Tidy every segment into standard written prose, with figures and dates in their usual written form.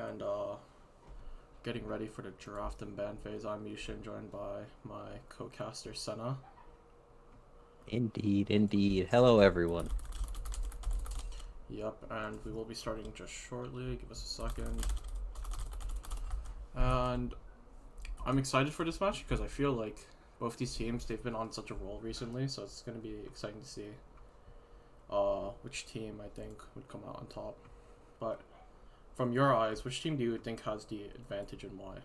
and getting ready for the draft and ban phase. I'm Yushin, joined by my co-caster Senna. Indeed, indeed. Hello, everyone. Yep, and we will be starting just shortly. Give us a second. And I'm excited for this match because I feel like both these teams, they've been on such a roll recently, so it's going to be exciting to see which team I think would come out on top. But from your eyes, which team do you think has the advantage and why?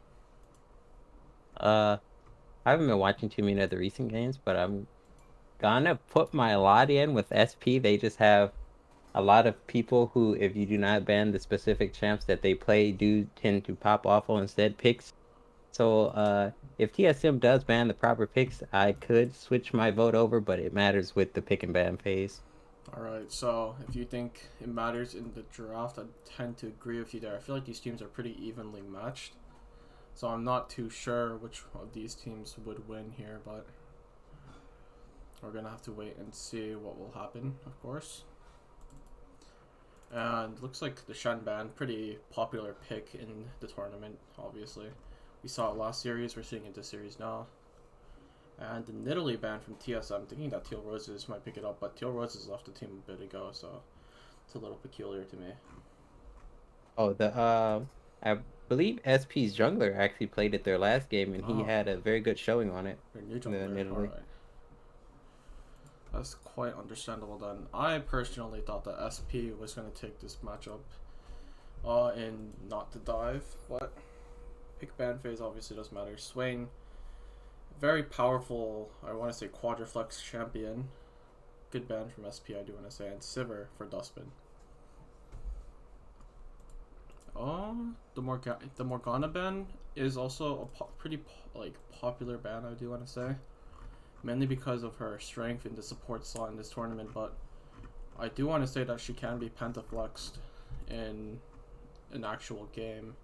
Uh, I haven't been watching too many of the recent games, but I'm gonna put my lot in with SP. They just have a lot of people who, if you do not ban the specific champs that they play, do tend to pop off on instead picks. So, if TSM does ban the proper picks, I could switch my vote over, but it matters with the pick and ban phase. Alright, so if you think it matters in the draft, I tend to agree with you there. I feel like these teams are pretty evenly matched. So I'm not too sure which of these teams would win here, but we're gonna have to wait and see what will happen, of course. And looks like the Shen ban, pretty popular pick in the tournament, obviously. We saw it last series, we're seeing it this series now. And the Nidalee ban from TSM, thinking that Teal Roses might pick it up, but Teal Roses left the team a bit ago, so it's a little peculiar to me. Oh, I believe SP's jungler actually played it their last game, and he Oh, had a very good showing on it your new in jungler, Italy. alright. That's quite understandable then. I personally thought that SP was going to take this matchup in not to dive, but pick ban phase obviously does matter. Swain, very powerful, I want to say quadriflex champion. Good ban from SP, I do want to say, and Sivir for Dustbin. The Morgana ban is also a pretty popular ban, I do want to say, mainly because of her strength in the support slot in this tournament. But I do want to say that she can be pentaflexed in an actual game.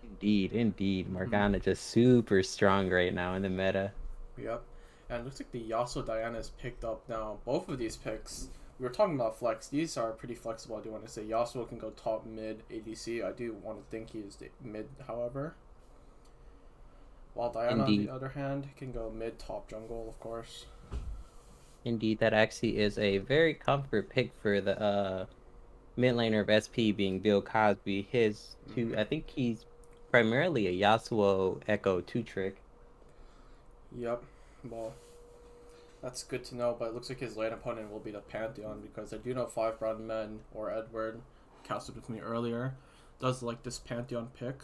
Indeed, indeed. Mm-hmm. Morgana just super strong right now in the meta. Yep. And it looks like the Yasuo Diana is picked up now. Both of these picks, we were talking about flex. These are pretty flexible. I do want to say Yasuo can go top, mid, ADC. I do want to think he is the mid, however. While Diana, on the Indeed, other hand, can go mid, top, jungle, of course. indeed, that actually is a very comfort pick for the mid laner of SP being Bill Cosby. His two, Mm-hmm. I think he's primarily a Yasuo Echo 2 trick. Yep. Well, that's good to know, but it looks like his lane opponent will be the Pantheon because I do know Five Broad Men or Edward, casted with me earlier, does like this Pantheon pick.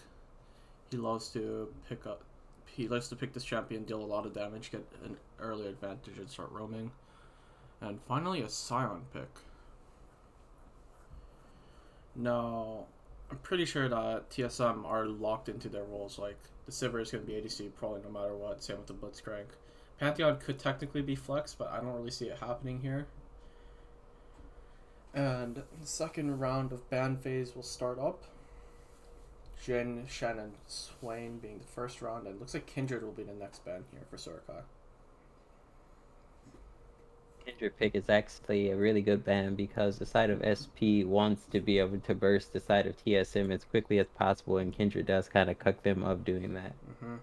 He loves to pick up. He likes to pick this champion, deal a lot of damage, get an early advantage, and start roaming. And finally, a Scion pick. Now, I'm pretty sure that TSM are locked into their roles. Like, the Sivir is going to be ADC probably no matter what. Same with the Blitzcrank. Pantheon could technically be flex, but I don't really see it happening here. And the second round of ban phase will start up. Jin, Shen, and Swain being the first round, and it looks like Kindred will be the next ban here for Surikai. Kindred pick is actually a really good ban because the side of SP wants to be able to burst the side of TSM as quickly as possible, and Kindred does kind of cuck them of doing that. Mm-hmm.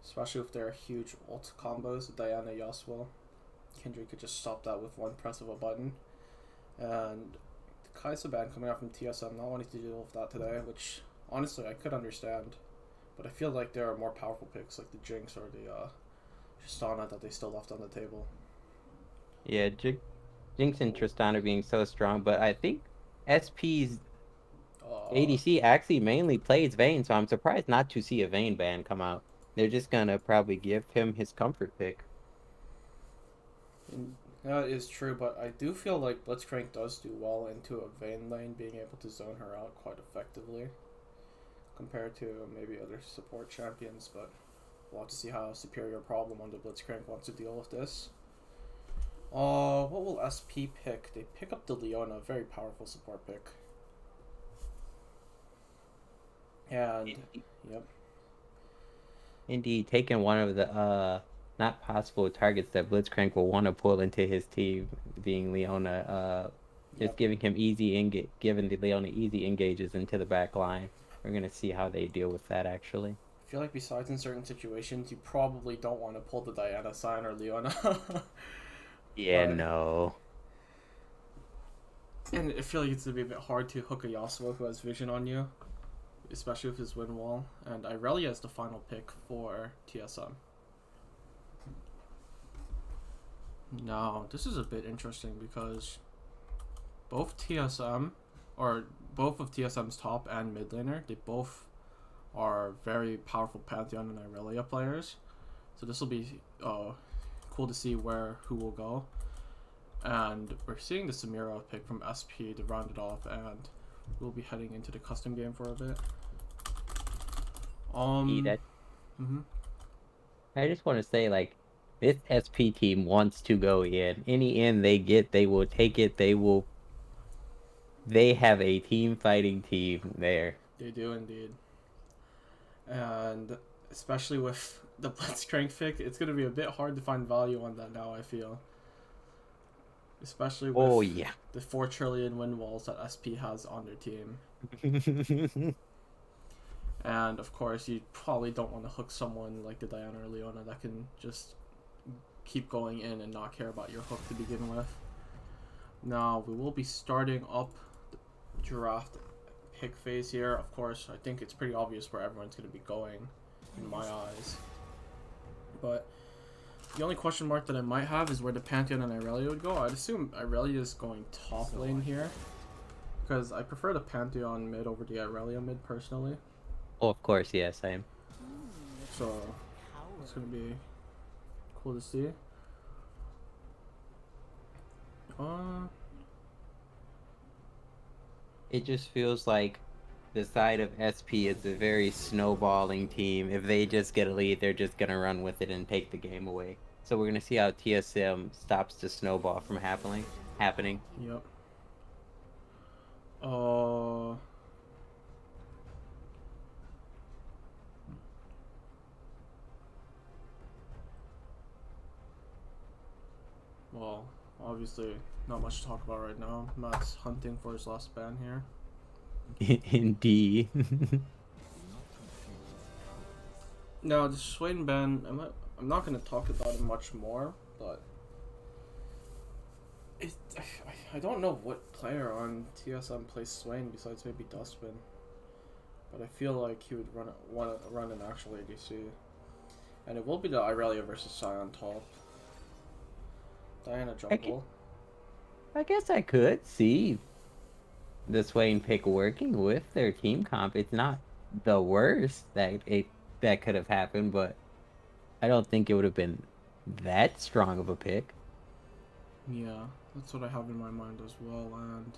Especially if there are huge ult combos, Diana, Yasuo. Kindred could just stop that with one press of a button. And the Kai'Sa ban coming out from TSM, not wanting to deal with that today, which honestly I could understand. But I feel like there are more powerful picks like the Jinx or the Tristana that they still left on the table. Yeah, Jinx and Tristana being so strong, but I think SP's Uh, ADC actually mainly plays Vayne, so I'm surprised not to see a Vayne ban come out. They're just gonna probably give him his comfort pick. that is true, but I do feel like Blitzcrank does do well into a Vayne lane, being able to zone her out quite effectively compared to maybe other support champions, but we'll have to see how Superior Problem on the Blitzcrank wants to deal with this. What will SP pick? They pick up the Leona, very powerful support pick. And, yep. Indeed, taking one of the not possible targets that Blitzcrank will want to pull into his team, being Leona. Just Yep. giving him giving the Leona easy engages into the back line. We're gonna see how they deal with that actually. I feel like besides in certain situations, you probably don't want to pull the Diana sign or Leona. Yeah, But no. and I feel like it's gonna be a bit hard to hook a Yasuo who has vision on you, especially with his win wall. And Irelia is the final pick for TSM. Now, this is a bit interesting because both TSM, or both of TSM's top and mid laner, they both are very powerful Pantheon and Irelia players. So this will be cool to see who will go. And we're seeing the Samira pick from SP to round it off, and we'll be heading into the custom game for a bit. That Mm-hmm. I just want to say, like, this SP team wants to go in. Any in they get, they will take it. They have a team fighting team there. They do indeed. And especially with the Blitzcrank pick, it's going to be a bit hard to find value on that now, I feel. Especially with Oh yeah. the 4 trillion win walls that SP has on their team. And of course, you probably don't want to hook someone like the Diana or Leona that can just keep going in and not care about your hook to begin with. Now, we will be starting up the draft pick phase here. Of course, I think it's pretty obvious where everyone's going to be going, in my eyes. But the only question mark that I might have is where the Pantheon and Irelia would go. I'd assume Irelia is going top lane here, because I prefer the Pantheon mid over the Irelia mid personally. Oh, of course, yes, I am. So it's going to be cool to see. It just feels like the side of SP is a very snowballing team. If they just get a lead, they're just gonna run with it and take the game away. So we're gonna see how TSM stops the snowball from happening. Yep. Well, obviously, not much to talk about right now. Matt's hunting for his last ban here. Indeed. Now, the Swain ban, I'm not going to talk about it much more, but I don't know what player on TSM plays Swain besides maybe Dustbin. But I feel like he would want to run an actual ADC. And it will be the Irelia versus Sion top. Diana jungle. I guess I could see the Swain pick working with their team comp. It's not the worst that could have happened, but I don't think it would have been that strong of a pick. Yeah, that's what I have in my mind as well. And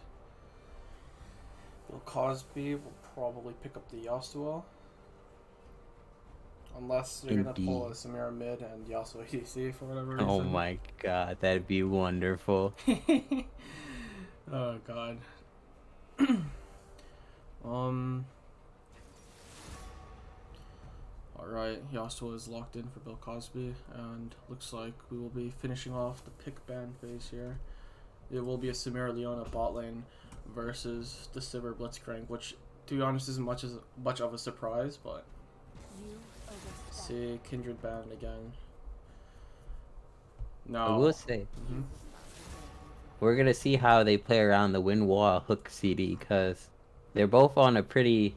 Bill Cosby will probably pick up the Yasuo. Unless they're going to pull a Samira mid and Yasuo ADC for whatever reason. Oh my god, that'd be wonderful. Oh god. Alright, Yasuo is locked in for Bill Cosby, and looks like we will be finishing off the pick ban phase here. It will be a Samira Leona bot lane versus the Sivir Blitzcrank, which, to be honest, isn't much of a surprise, but see Kindred banned again. No. I will say, we're gonna see how they play around the wind wall hook CD, because they're both on a pretty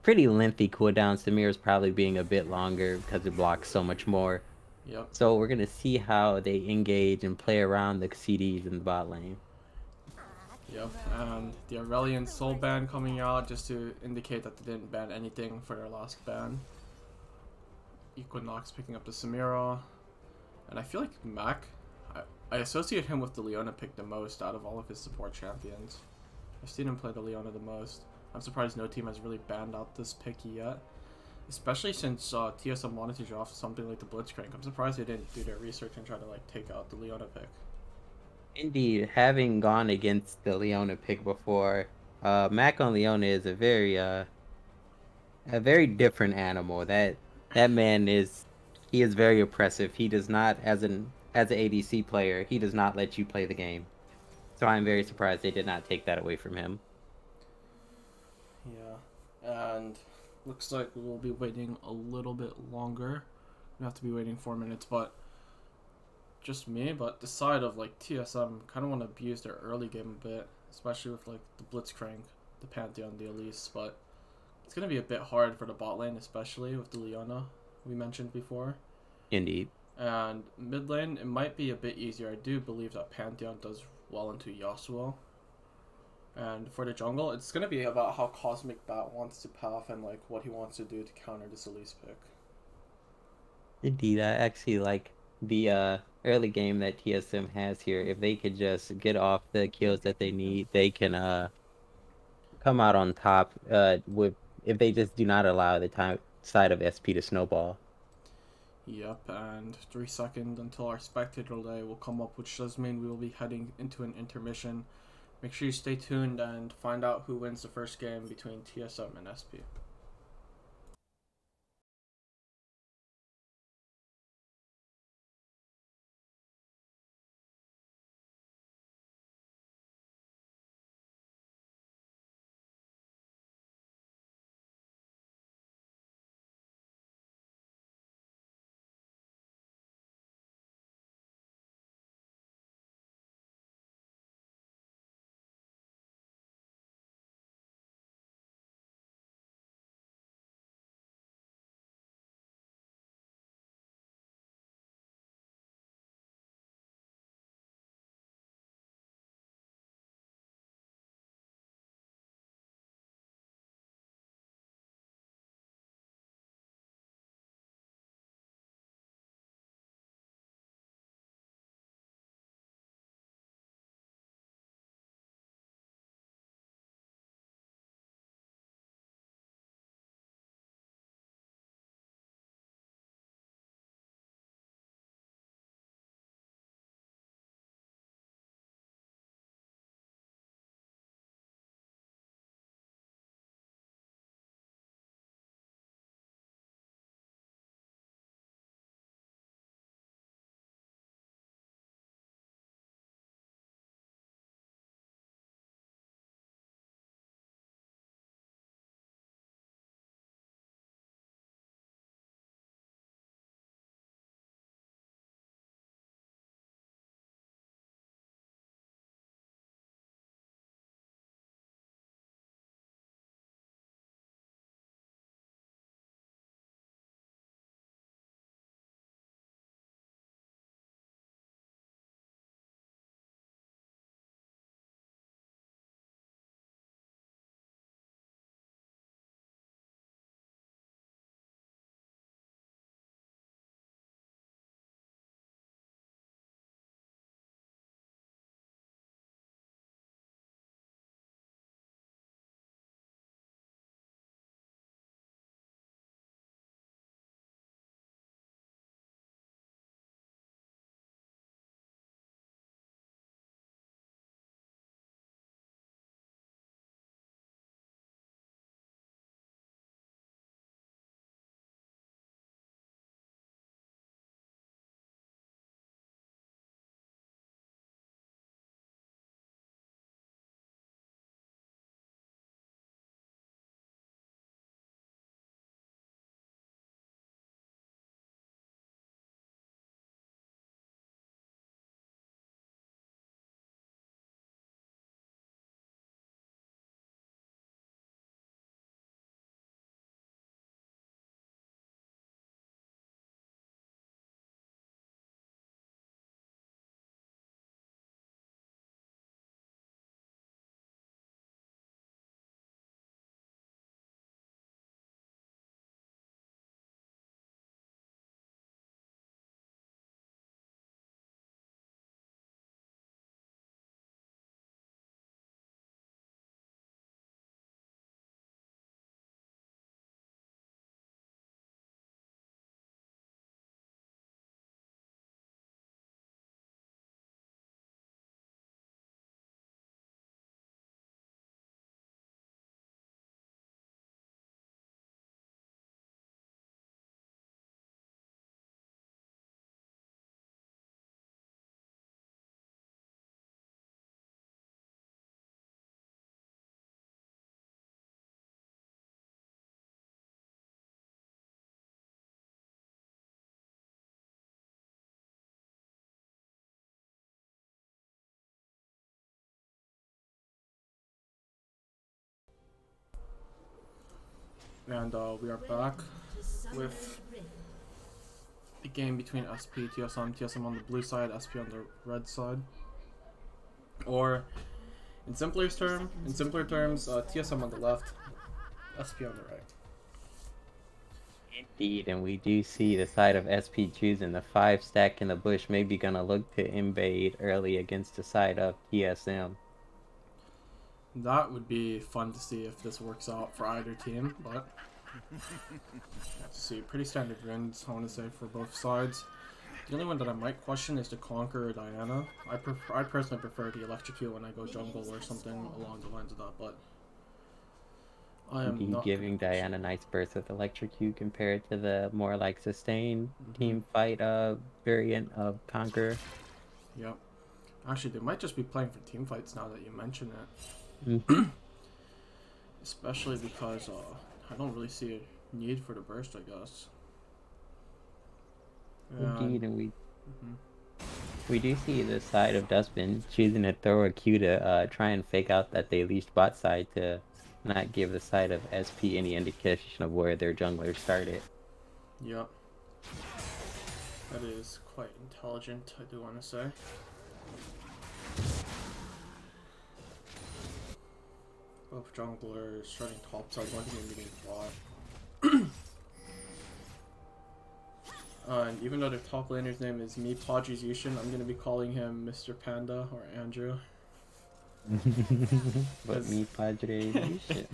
lengthy cooldown. Samira's probably being a bit longer because it blocks so much more. Yep. So we're gonna see how they engage and play around the CDs in the bot lane. Yep, and the Aurelian Soul ban coming out just to indicate that they didn't ban anything for their last ban. Equinox picking up the Samira, and I feel like Mac, I associate him with the Leona pick the most out of all of his support champions. I've seen him play the Leona the most. I'm surprised no team has really banned out this pick yet, especially since TSM wanted to draft something like the Blitzcrank. I'm surprised they didn't do their research and try to like take out the Leona pick. Indeed, having gone against the Leona pick before, Mac on Leona is a very different animal. That man is very oppressive. He does not, as an ADC player, he does not let you play the game. So I'm very surprised they did not take that away from him. Yeah, and looks like we'll be waiting a little bit longer. We have to be waiting 4 minutes, but just me. But the side of like TSM kind of want to abuse their early game a bit, especially with like the Blitzcrank, the Pantheon, the Elise. But it's gonna be a bit hard for the bot lane, especially with the Leona we mentioned before. Indeed. And mid lane, it might be a bit easier. I do believe that Pantheon does well into Yasuo. And for the jungle, it's gonna be about how Cosmic Bat wants to path and like what he wants to do to counter this Elise pick. Indeed. I actually like the early game that TSM has here. If they could just get off the kills that they need, they can come out on top with if they just do not allow the time side of SP to snowball. Yep, and 3 seconds until our spectator delay will come up, which does mean we will be heading into an intermission. Make sure you stay tuned and find out who wins the first game between TSM and SP. And we are back with the game between SP, TSM on the blue side, SP on the red side. Or in simpler terms, TSM on the left, SP on the right. Indeed, and we do see the side of SP choosing the 5 stack in the bush, maybe gonna look to invade early against the side of TSM. That would be fun to see if this works out for either team, but let's see. Pretty standard runs, I want to say, for both sides. The only one that I might question is the Conqueror Diana. I personally prefer the Electrocute when I go jungle or something along the lines of that, but I am not giving Diana nice burst with Electrocute compared to the more like sustained team fight variant of Conqueror. Yep. Actually, they might just be playing for team fights now that you mention it. Especially because I don't really see a need for the burst, I guess. Indeed, and we do see the side of Dustbin choosing to throw a Q to try and fake out that they leashed bot side to not give the side of SP any indication of where their jungler started. Yep. That is quite intelligent, I do want to say. Both junglers starting top side, one team meeting bot. And even though the top laner's name is me, Padres Yushin, I'm gonna be calling him Mr. Panda or Andrew. But me, Padre Yushin.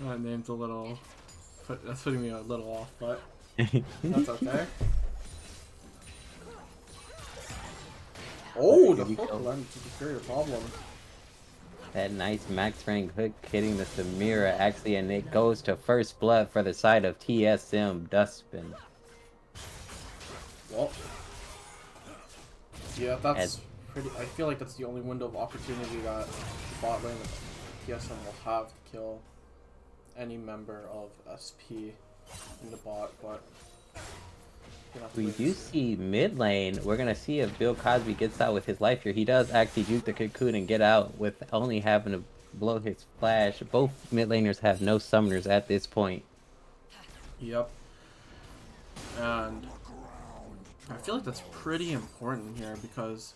That name's a little... That's putting me a little off, but that's okay. Oh, the hook landed to the superior problem. That nice max rank hook hitting the Samira actually, and it goes to first blood for the side of TSM Dustbin. Well, yeah, that's pretty. I feel like that's the only window of opportunity that the bot lane of TSM will have to kill any member of SP in the bot, but we do see mid lane. We're gonna see if Bill Cosby gets out with his life here. He does actually juke the cocoon and get out with only having to blow his flash. Both mid laners have no summoners at this point. Yep. And I feel like that's pretty important here because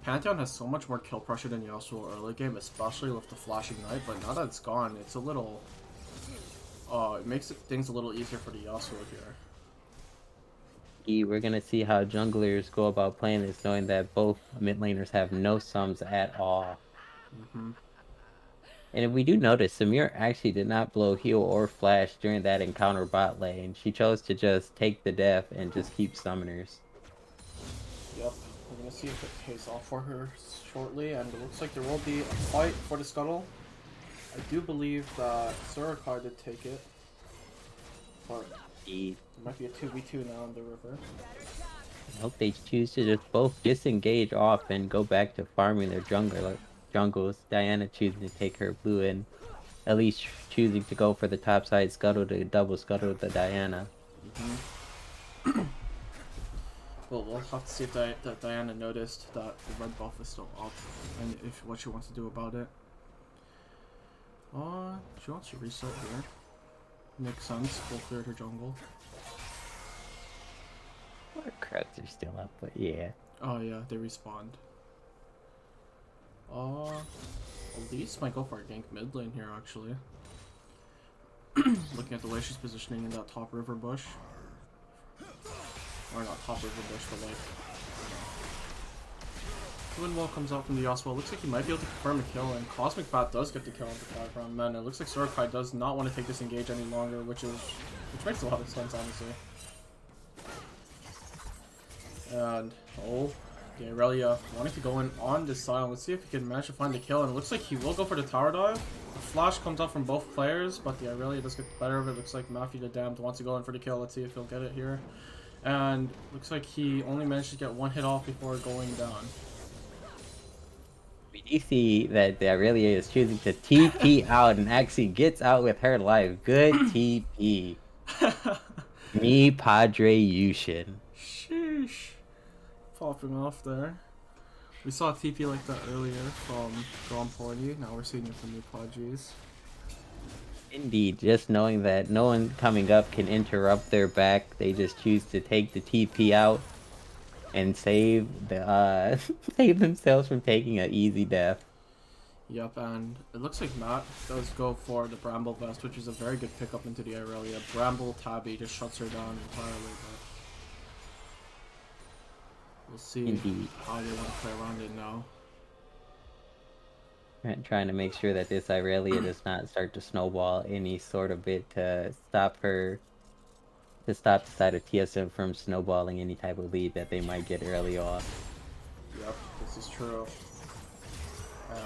Pantheon has so much more kill pressure than Yasuo early game, especially with the Flash Ignite, but now that it's gone, it's a little... it makes things a little easier for the Yasuo here. We're gonna see how junglers go about playing this, knowing that both mid laners have no sums at all. And if we do notice, Samir actually did not blow heal or flash during that encounter bot lane. She chose to just take the death and just keep summoners. Yep, we're gonna see if it pays off for her shortly, and it looks like there will be a fight for the scuttle. I do believe that SennaGAWKGAWK did take it, but it might be a 2v2 now in the river. I hope they choose to just both disengage off and go back to farming their jungles. Diana choosing to take her blue and at least choosing to go for the topside scuttle to double scuttle the Diana. Well, we'll have to see if that Diana noticed that the red buff is still up and if what she wants to do about it. She wants to reset here. Makes sense. We'll clear her jungle. Our crowds are still up, but yeah. Oh yeah, they respawned. Elise might go for a gank mid lane here actually. Looking at the way she's positioning in that top river bush. Or not top river bush, but like... Twin Wall comes out from the Yasuo. Looks like he might be able to confirm a kill, and Cosmic Bat does get the kill in the background. Man, it looks like SennaGAWKGAWK does not want to take this engage any longer, which makes a lot of sense, honestly. And, the Aurelia wanting to go in on this side. Let's see if he can manage to find the kill, and it looks like he will go for the tower dive. The flash comes out from both players, but the Aurelia does get the better of it. Looks like Matthew the Damned wants to go in for the kill. Let's see if he'll get it here. And looks like he only managed to get one hit off before going down. We do see that the Aurelia is choosing to TP out and actually gets out with her life. Good TP. Me, Padre Yushin. Sheesh. Popping off there. We saw a TP like that earlier from Grand Party. Now we're seeing it from the Padres. Indeed, just knowing that no one coming up can interrupt their back, they just choose to take the TP out and save the save themselves from taking an easy death. Yep, and it looks like Matt does go for the Bramble Vest, which is a very good pickup into the Irelia. Bramble Tabby just shuts her down entirely, but we'll see Indeed. how they want to play around it now. Trying to make sure that this Irelia does not start to snowball any sort of bit to stop the side of TSM from snowballing any type of lead that they might get early off. Yep, this is true. And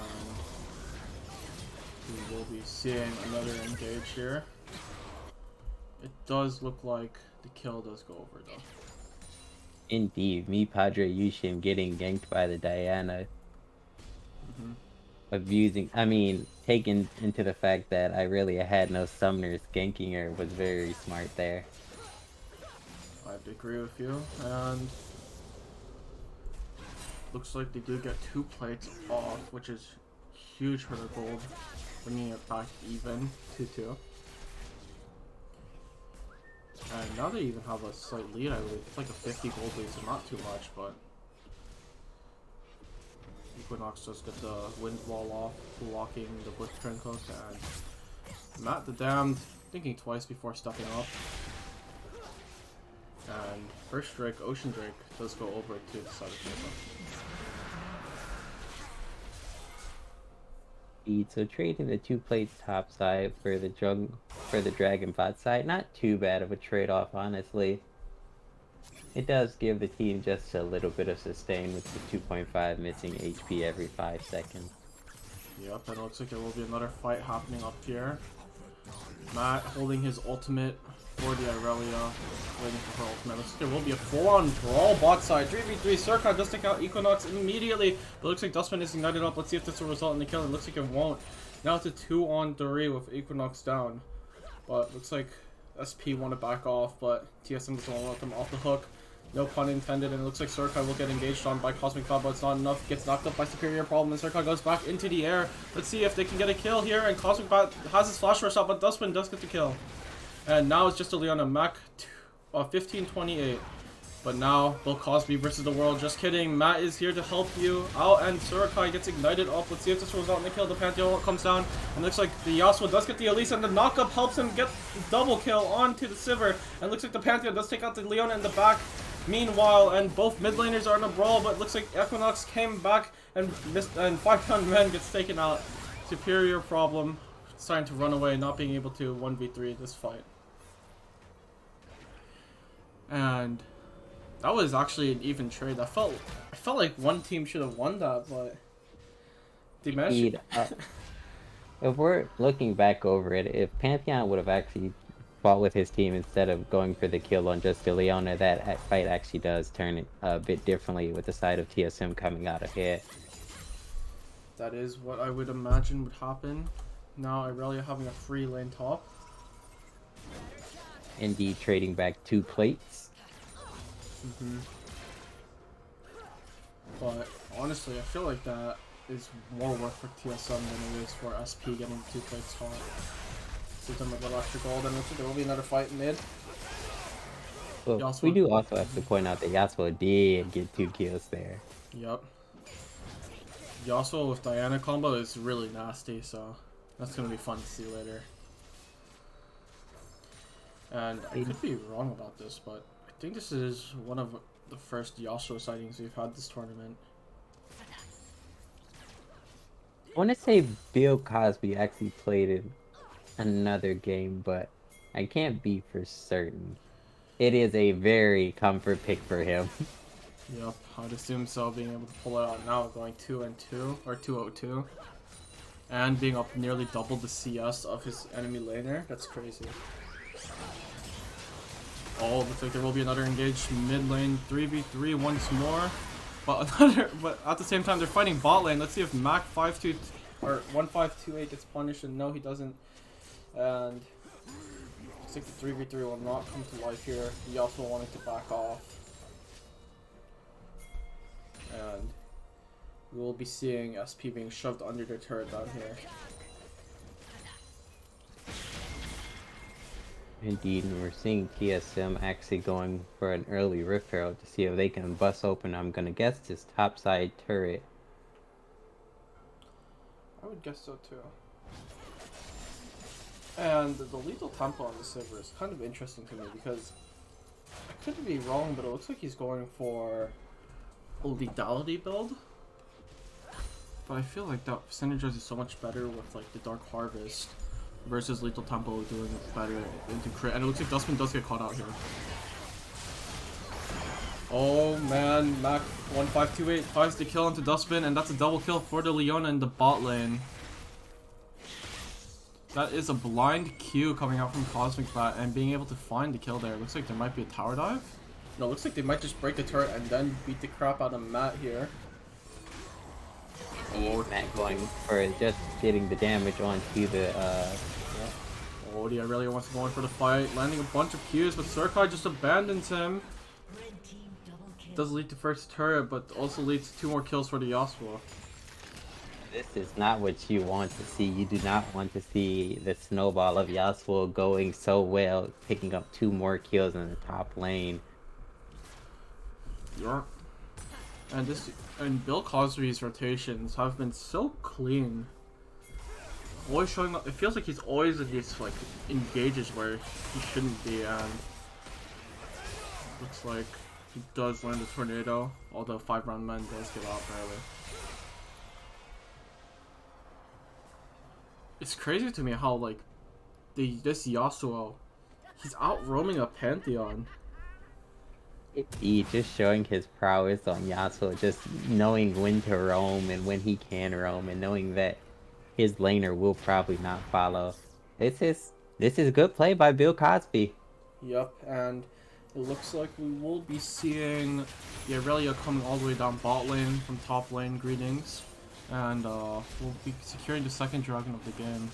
we will be seeing another engage here. It does look like the kill does go over though. Indeed, me Padre Yushin getting ganked by the Diana. Taken into the fact that I really had no summoners ganking her was very smart there. I have to agree with you, and looks like they do get 2 plates off, which is huge for the gold, bringing it back even 2-2. And now they even have a slight lead, I believe. It's like a 50 gold lead, so not too much, but Equinox does get the wind wall off, blocking the Blitzcrank hook, and Matt the Damned thinking twice before stepping up. And first Drake, Ocean Drake, does go over to the side of Indeed, so trading the 2 plates top side for the Dragon bot side, not too bad of a trade-off, honestly. It does give the team just a little bit of sustain with the 2.5 missing HP every 5 seconds. Yep, and it looks like there will be another fight happening up here. Matt holding his ultimate for the Irelia, waiting for her ultimate. Looks like there will be a full-on brawl bot side. 3v3, Circa does take out Equinox immediately, but looks like Dustman is ignited up. Let's see if this will result in the kill. It looks like it won't. Now it's a 2-on-3 with Equinox down. But looks like SP want to back off, but TSM doesn't want to let them off the hook. No pun intended, and it looks like Surkai will get engaged on by Cosmic Cloud, but it's not enough. Gets knocked up by Superior Problem, and Surkai goes back into the air. Let's see if they can get a kill here, and Cosmic Cloud has his flash rush out, but Dustman does get the kill. And now it's just a Leona Mac 15-28. But now, Bill Cosby versus the world. Just kidding. Matt is here to help you out, and Surkai gets ignited up. Let's see if this will result in the kill. The Pantheon comes down, and looks like the Yasuo does get the Elise, and the knockup helps him get double kill onto the Sivir. And looks like the Pantheon does take out the Leona in the back. Meanwhile, and both mid laners are in a brawl, but looks like Equinox came back and missed, and 5-pound man gets taken out. Superior Problem starting to run away, not being able to 1v3 this fight. And that was actually an even trade. I felt like one team should have won that, but they managed. If we're looking back over it, if Pantheon would have actually fought with his team instead of going for the kill on just the Leona, that fight actually does turn a bit differently with the side of TSM coming out ahead. That is what I would imagine would happen. Now Irelia having a free lane top. Indeed, trading back 2 plates. But honestly, I feel like that is more work for TSM than it is for SP getting 2 plates top. Gives them a little extra gold, and looks like there will be another fight in mid. Well, Yasuo. we do also have to point out that Yasuo did get 2 kills there. Yep. Yasuo with Diana combo is really nasty, so that's gonna be fun to see later. And I could be wrong about this, but I think this is one of the first Yasuo sightings we've had this tournament. I want to say Bill Cosby actually played in another game, but I can't be for certain. It is a very comfort pick for him. Yep, I'd assume so, being able to pull it out now, going 2-2, or 2-0-2. And being up nearly double the CS of his enemy laner. That's crazy. Oh, looks like there will be another engaged mid lane 3v3 once more. But at the same time they're fighting bot lane. Let's see if Mac 5-2 or 1528 gets punished, and no, he doesn't. And looks like the 3v3 will not come to life here. He also wanted to back off. And we will be seeing SP being shoved under their turret down here. Indeed, and we're seeing TSM actually going for an early Rift Herald to see if they can bust open, I'm gonna guess, this topside turret. I would guess so too. And the lethal tempo on the server is kind of interesting to me because I could be wrong, but it looks like he's going for a lethality build. But I feel like that synergizes so much better with like the Dark Harvest versus lethal tempo doing better into crit. And it looks like Dustman does get caught out here. Oh man, Mac 1528 finds the kill into Dustman, and that's a double kill for the Leona in the bot lane. That is a blind Q coming out from Cosmic Bat and being able to find the kill there. Looks like there might be a tower dive. No, looks like they might just break the turret and then beat the crap out of Matt here. Oh, Matt going for just getting the damage onto the yeah. Oh, the Irelia wants to go in for the fight, landing a bunch of Qs, but Surkai just abandons him. Does lead to first turret, but also leads to 2 more kills for the Yasuo. This is not what you want to see. You do not want to see the snowball of Yasuo going so well, picking up 2 more kills in the top lane. Yeah. And Bill Cosby's rotations have been so clean. Always showing up. It feels like he's always in these like engages where he shouldn't be, and looks like he does land a tornado, although 5-round man does get out barely. It's crazy to me how like this Yasuo, he's out roaming a Pantheon. He just showing his prowess on Yasuo, just knowing when to roam and when he can roam, and knowing that his laner will probably not follow. This is good play by Bill Cosby. Yep, and it looks like we will be seeing the Irelia coming all the way down bot lane from top lane. Greetings, and we'll be securing the second dragon of the game.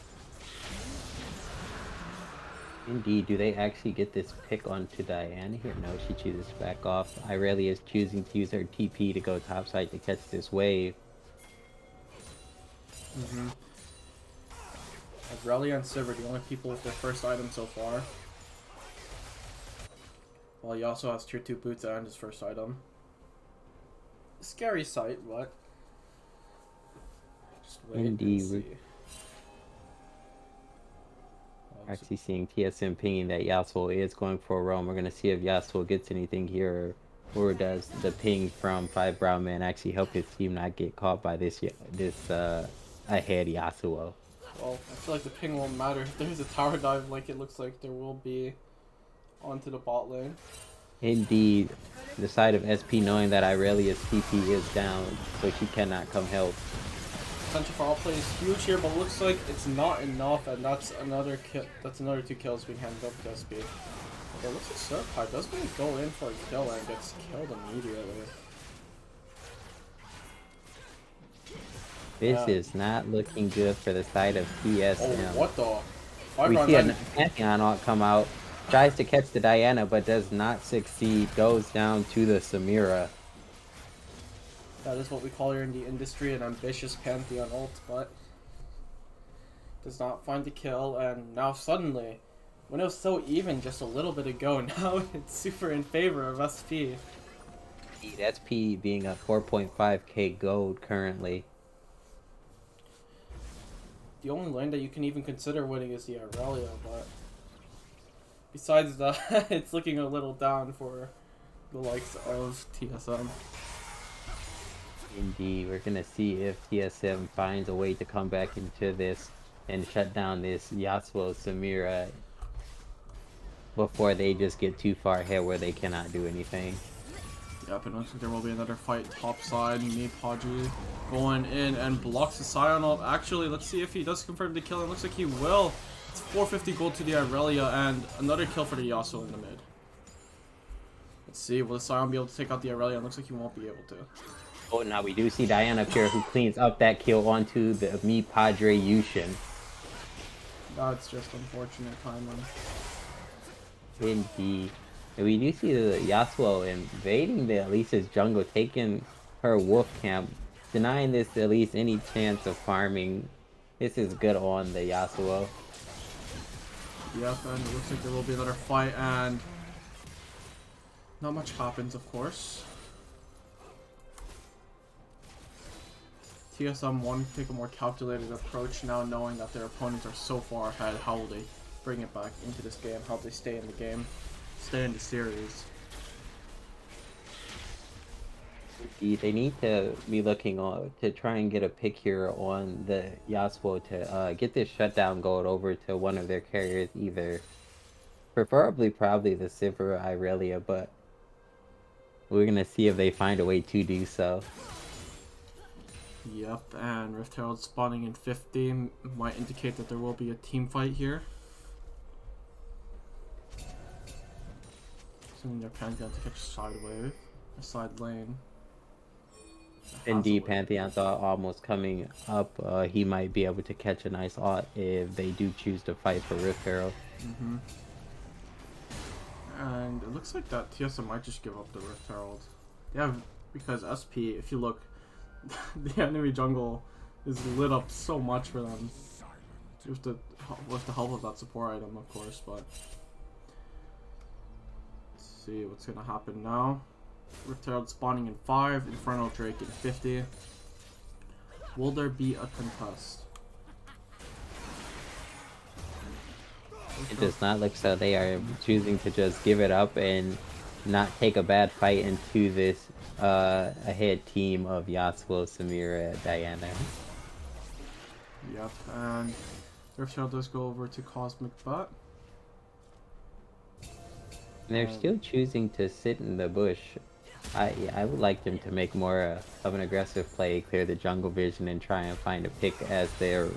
Indeed, do they actually get this pick onto Diana here? No, she chooses to back off. Irelia is choosing to use her TP to go topside to catch this wave. Irelia and Sivir, the only people with their first item so far. Well, he also has tier 2 boots and his first item. Scary sight, but just wait Indeed. and see. Actually seeing TSM pinging that Yasuo is going for a roam. We're going to see if Yasuo gets anything here, or does the ping from 5-Brown Man actually help his team not get caught by this ahead Yasuo. Well, I feel like the ping won't matter if there's a tower dive like it looks like there will be onto the bot lane. Indeed, the side of SP knowing that Irelia's TP is down, so she cannot come help. Potential for all play is huge here, but looks like it's not enough, and that's another kill. That's another 2 kills being handed up to SP. Okay, looks like Surkai does maybe go in for a kill and gets killed immediately. This is not looking good for the side of TSM. Oh, what the? We see a Pantheon ult come out, tries to catch the Diana, but does not succeed, goes down to the Samira. That is what we call here in the industry an ambitious Pantheon ult, but does not find the kill, and now suddenly, when it was so even just a little bit ago, now it's super in favor of SP. SP being a 4.5k gold currently. The only lane that you can even consider winning is the Irelia, but besides that, it's looking a little down for the likes of TSM. Indeed, we're gonna see if TSM finds a way to come back into this and shut down this Yasuo Samira before they just get too far ahead where they cannot do anything. Yep, it looks like there will be another fight topside. Me Podgy going in and blocks the Scion ult. Actually, let's see if he does confirm the kill. It looks like he will. It's 450 gold to the Irelia and another kill for the Yasuo in the mid. Let's see, will the Scion be able to take out the Irelia? It looks like he won't be able to. Oh, now we do see Diana up here who cleans up that kill onto the Me Padre Yushin. That's just unfortunate timing. Indeed. And we do see the Yasuo invading the Elisa's jungle, taking her wolf camp, denying this Elise any chance of farming. This is good on the Yasuo. Yep, and it looks like there will be another fight, and not much happens, of course. TSM wanted to take a more calculated approach now, knowing that their opponents are so far ahead. How will they bring it back into this game? How will they stay in the game? Stay in the series? They need to be looking on to try and get a pick here on the Yasuo to get this shutdown gold over to one of their carriers, either preferably probably the Civ or Irelia, but we're gonna see if they find a way to do so. Yep, and Rift Herald spawning in 50 might indicate that there will be a team fight here. Assuming their Pantheon to catch a side wave, a side lane. Indeed, Pantheon's almost coming up. He might be able to catch a nice ult if they do choose to fight for Rift Herald. And it looks like that TSM might just give up the Rift Herald. Yeah, because SP, if you look, the enemy jungle is lit up so much for them. With the help of that support item, of course, but let's see what's gonna happen now. Rift Herald spawning in 5, Infernal Drake in 50. Will there be a contest? It does not look so. They are choosing to just give it up and not take a bad fight into this ahead team of Yasuo, Samira, Diana. Yep, and Rift Herald does go over to Cosmic Butt. They're still choosing to sit in the bush. I would like them to make more of an aggressive play, clear the jungle vision, and try and find a pick as the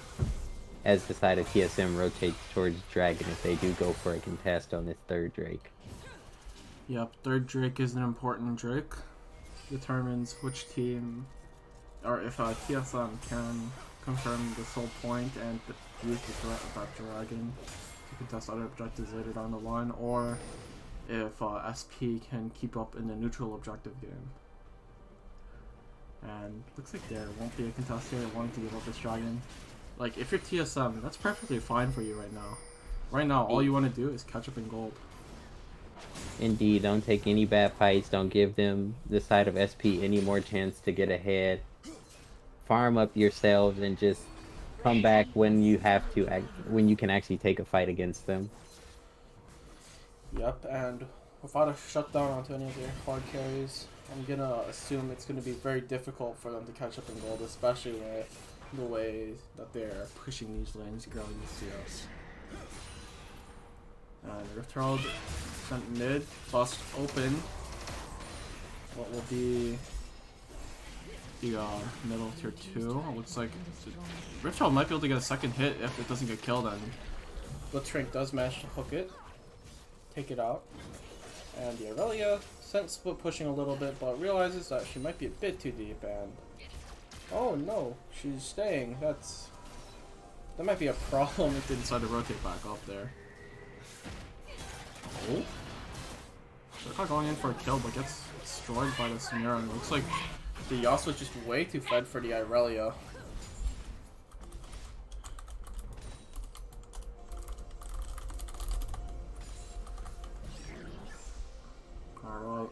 side of TSM rotates towards Dragon if they do go for a contest on this third Drake. Yep, third Drake is an important Drake. Determines which team, or if TSM can confirm the soul point and use the threat of that Dragon to contest other objectives later down the line, or if SP can keep up in the neutral objective game. And looks like there won't be a contest here wanting to give up this Dragon. Like, if you're TSM, that's perfectly fine for you right now. Right now, all you want to do is catch up in gold. Indeed, don't take any bad fights. Don't give them, the side of SP, any more chance to get ahead. Farm up yourselves and just come back when you have to, when you can actually take a fight against them. Yep, and without a shutdown onto any of their hard carries, I'm gonna assume it's gonna be very difficult for them to catch up in gold, especially with the way that they're pushing these lanes growing the CS. And Rift Herald sent mid, bust open. What will be the middle tier 2? It looks like Rift Herald might be able to get a second hit if it doesn't get killed, and Blitzcrank does manage to hook it, take it out. And the Aurelia sent split pushing a little bit, but realizes that she might be a bit too deep, and oh no, she's staying. That might be a problem if they decide to rotate back up there. Oh, Shaka going in for a kill, but gets destroyed by the Samira, and it looks like the Yasuo is just way too fed for the Irelia. Alright.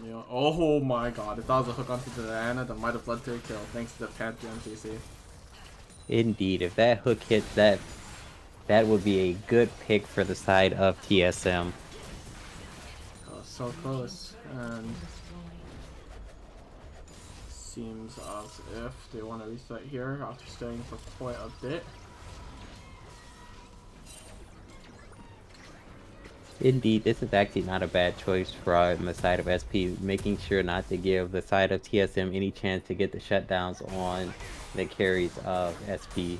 Yeah. Oh my god, if that was a hook onto Diana, that might have led to a kill, thanks to the Pantheon TC. Indeed, if that hook hits that would be a good pick for the side of TSM. Oh, so close, and seems as if they want to reset here after staying for quite a bit. Indeed, this is actually not a bad choice from the side of SP, making sure not to give the side of TSM any chance to get the shutdowns on the carries of SP.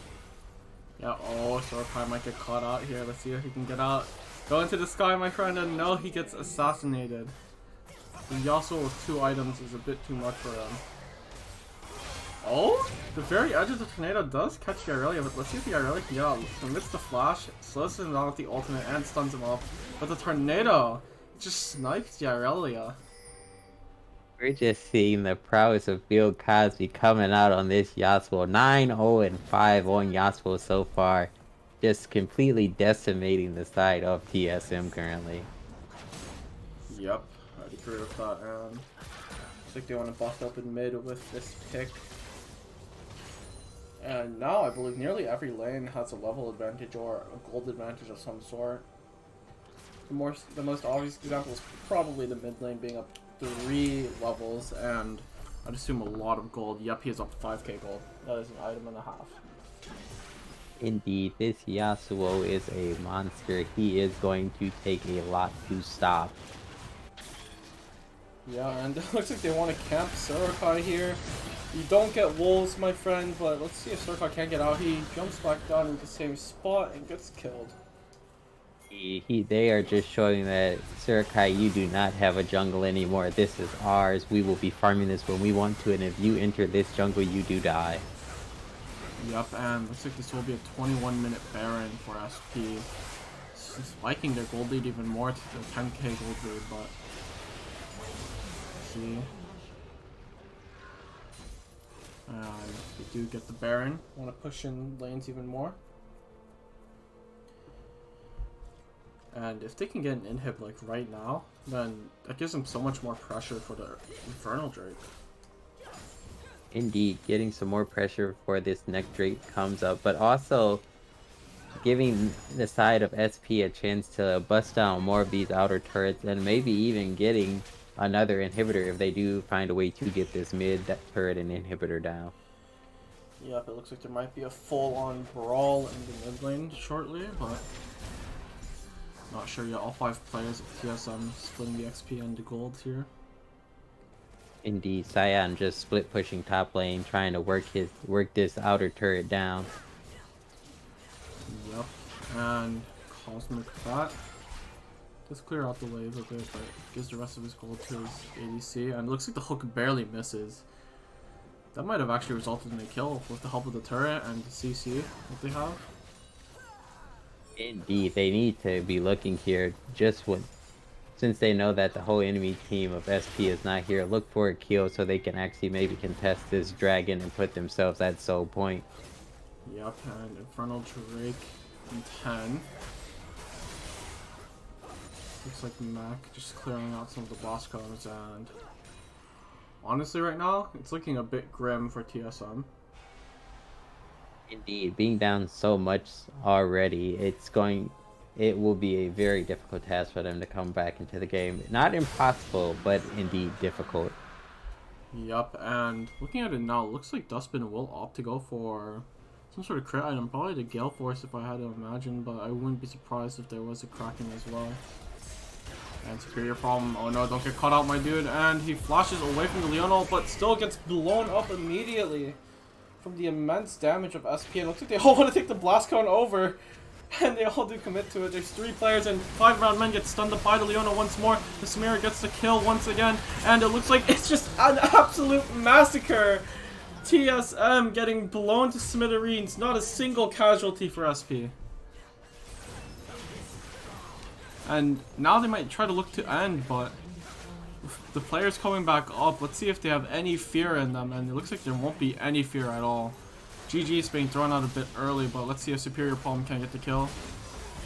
Yeah, oh, Shorekai might get caught out here. Let's see if he can get out. Go into the sky, my friend, and no, he gets assassinated. And Yasuo with 2 items is a bit too much for him. Oh, the very edge of the tornado does catch the Aurelia, but let's see if the Aurelia can get out. Amidst the flash, slows him down with the ultimate and stuns him off. But the tornado just snipes the Aurelia. We're just seeing the prowess of Bill Cosby coming out on this Yasuo. 9-0-5 on Yasuo so far. Just completely decimating the side of TSM currently. Yep, I'd agree with that. And looks like they want to bust up in mid with this pick. And now I believe nearly every lane has a level advantage or a gold advantage of some sort. The most obvious example is probably the mid lane being up 3 levels, and I'd assume a lot of gold. Yep, he is up 5k gold. That is an item and a half. Indeed, this Yasuo is a monster. He is going to take a lot to stop. Yeah, and it looks like they want to camp SennaGAWKGAWK here. You don't get wolves, my friend, but let's see if SennaGAWKGAWK can't get out. He jumps back down into the same spot and gets killed. They are just showing that, SennaGAWKGAWK, you do not have a jungle anymore. This is ours. We will be farming this when we want to, and if you enter this jungle, you do die. Yep, and looks like this will be a 21-minute Baron for SP. Spiking their gold lead even more to the 10k gold lead, but see. And they do get the Baron. Want to push in lanes even more. And if they can get an inhib like right now, then that gives them so much more pressure for the Infernal Drake. Indeed, getting some more pressure before this next Drake comes up, but also giving the side of SP a chance to bust down more of these outer turrets, and maybe even getting another inhibitor if they do find a way to get this mid turret and inhibitor down. Yep, it looks like there might be a full-on brawl in the mid lane shortly, but not sure yet. All 5 players of TSM splitting the XP and the gold here. Indeed, Cyan just split pushing top lane, trying to work this outer turret down. Yep, and Cosmic Bat does clear out the wave a bit, but gives the rest of his gold to his ADC, and it looks like the hook barely misses. That might have actually resulted in a kill with the help of the turret and the CC that they have. Indeed, they need to be looking here since they know that the whole enemy team of SP is not here, look for a kill so they can actually maybe contest this dragon and put themselves at soul point. Yep, and Infernal Drake in 10. Looks like Mac just clearing out some of the boss cones, and honestly right now, it's looking a bit grim for TSM. Indeed, being down so much already, it will be a very difficult task for them to come back into the game. Not impossible, but indeed difficult. Yep, and looking at it now, it looks like Dustbin will opt to go for some sort of crit item. Probably the Gale Force if I had to imagine, but I wouldn't be surprised if there was a Kraken as well. And Superior Problem, oh no, don't get caught out, my dude. And he flashes away from the Leonel, but still gets blown up immediately from the immense damage of SP. And it looks like they all want to take the Blast Cone over. And they all do commit to it. There's 3 players and 5 round men get stunned up by the Leona once more. The Samira gets the kill once again. And it looks like it's just an absolute massacre. TSM getting blown to smithereens. Not a single casualty for SP. And now they might try to look to end, but the players coming back up, let's see if they have any fear in them. And it looks like there won't be any fear at all. GG is being thrown out a bit early, but let's see if Superior Palm can get the kill.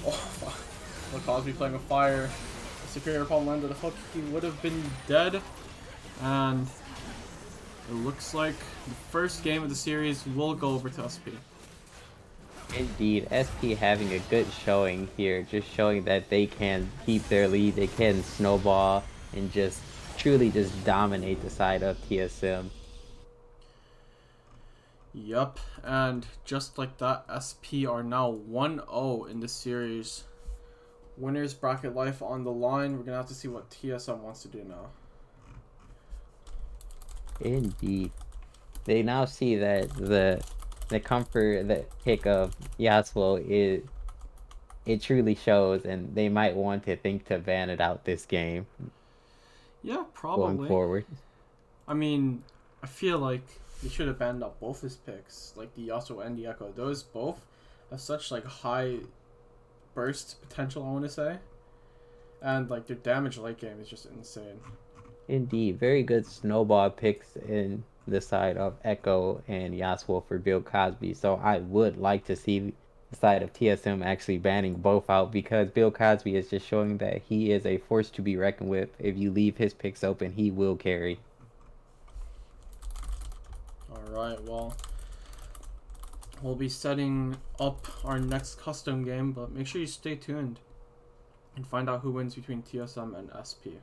Oh, fuck. Look, Cosby playing with fire. If Superior Palm landed a hook, he would have been dead. And it looks like the first game of the series will go over to SP. Indeed, SP having a good showing here, just showing that they can keep their lead, they can snowball, and just truly just dominate the side of TSM. Yep, and just like that, SP are now 1-0 in this series. Winners bracket life on the line. We're gonna have to see what TSM wants to do now. Indeed. They now see that the pick of Yasuo it truly shows, and they might want to think to ban it out this game. Yeah, probably. Going forward. I mean, I feel like they should have banned out both his picks, like the Yasuo and the Echo. Those both have such like high burst potential, I want to say, and like their damage late game is just insane. Indeed, very good snowball picks in the side of Echo and Yasuo for Bill Cosby. So I would like to see the side of TSM actually banning both out because Bill Cosby is just showing that he is a force to be reckoned with. If you leave his picks open, he will carry. Alright, well, we'll be setting up our next custom game, but make sure you stay tuned and find out who wins between TSM and SP.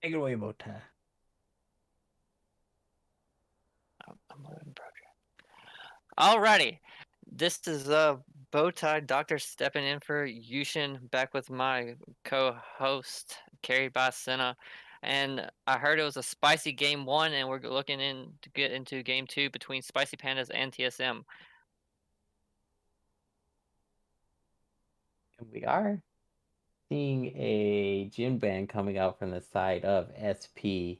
Take it away, Mota. I'm loading project. Alrighty. This is BowTieDoctor stepping in for Yushin, back with my co-host, carried by Senna. And I heard it was a spicy game one, and we're looking in to get into game two between Spicy Pandas and TSM. And we are seeing a gym ban coming out from the side of SP.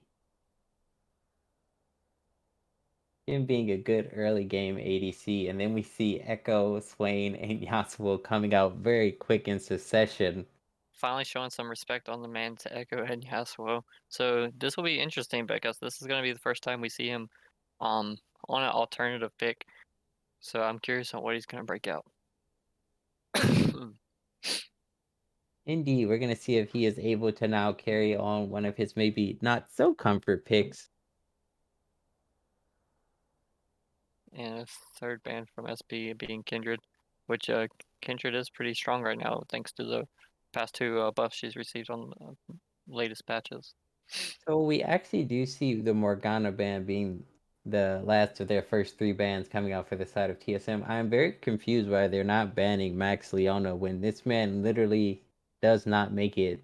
Him being a good early game ADC, and then we see Echo, Swain, and Yasuo coming out very quick in succession. Finally showing some respect on the man to Echo and Yasuo. So this will be interesting because this is going to be the first time we see him on an alternative pick. So I'm curious on what he's going to break out. Indeed, we're going to see if he is able to now carry on one of his maybe not so comfort picks. And a third band from SB being Kindred, which Kindred is pretty strong right now thanks to the past two buffs she's received on latest patches. So we actually do see the Morgana band being the last of their first three bands coming out for the side of TSM. I'm very confused why they're not banning Max Leona when this man literally does not make it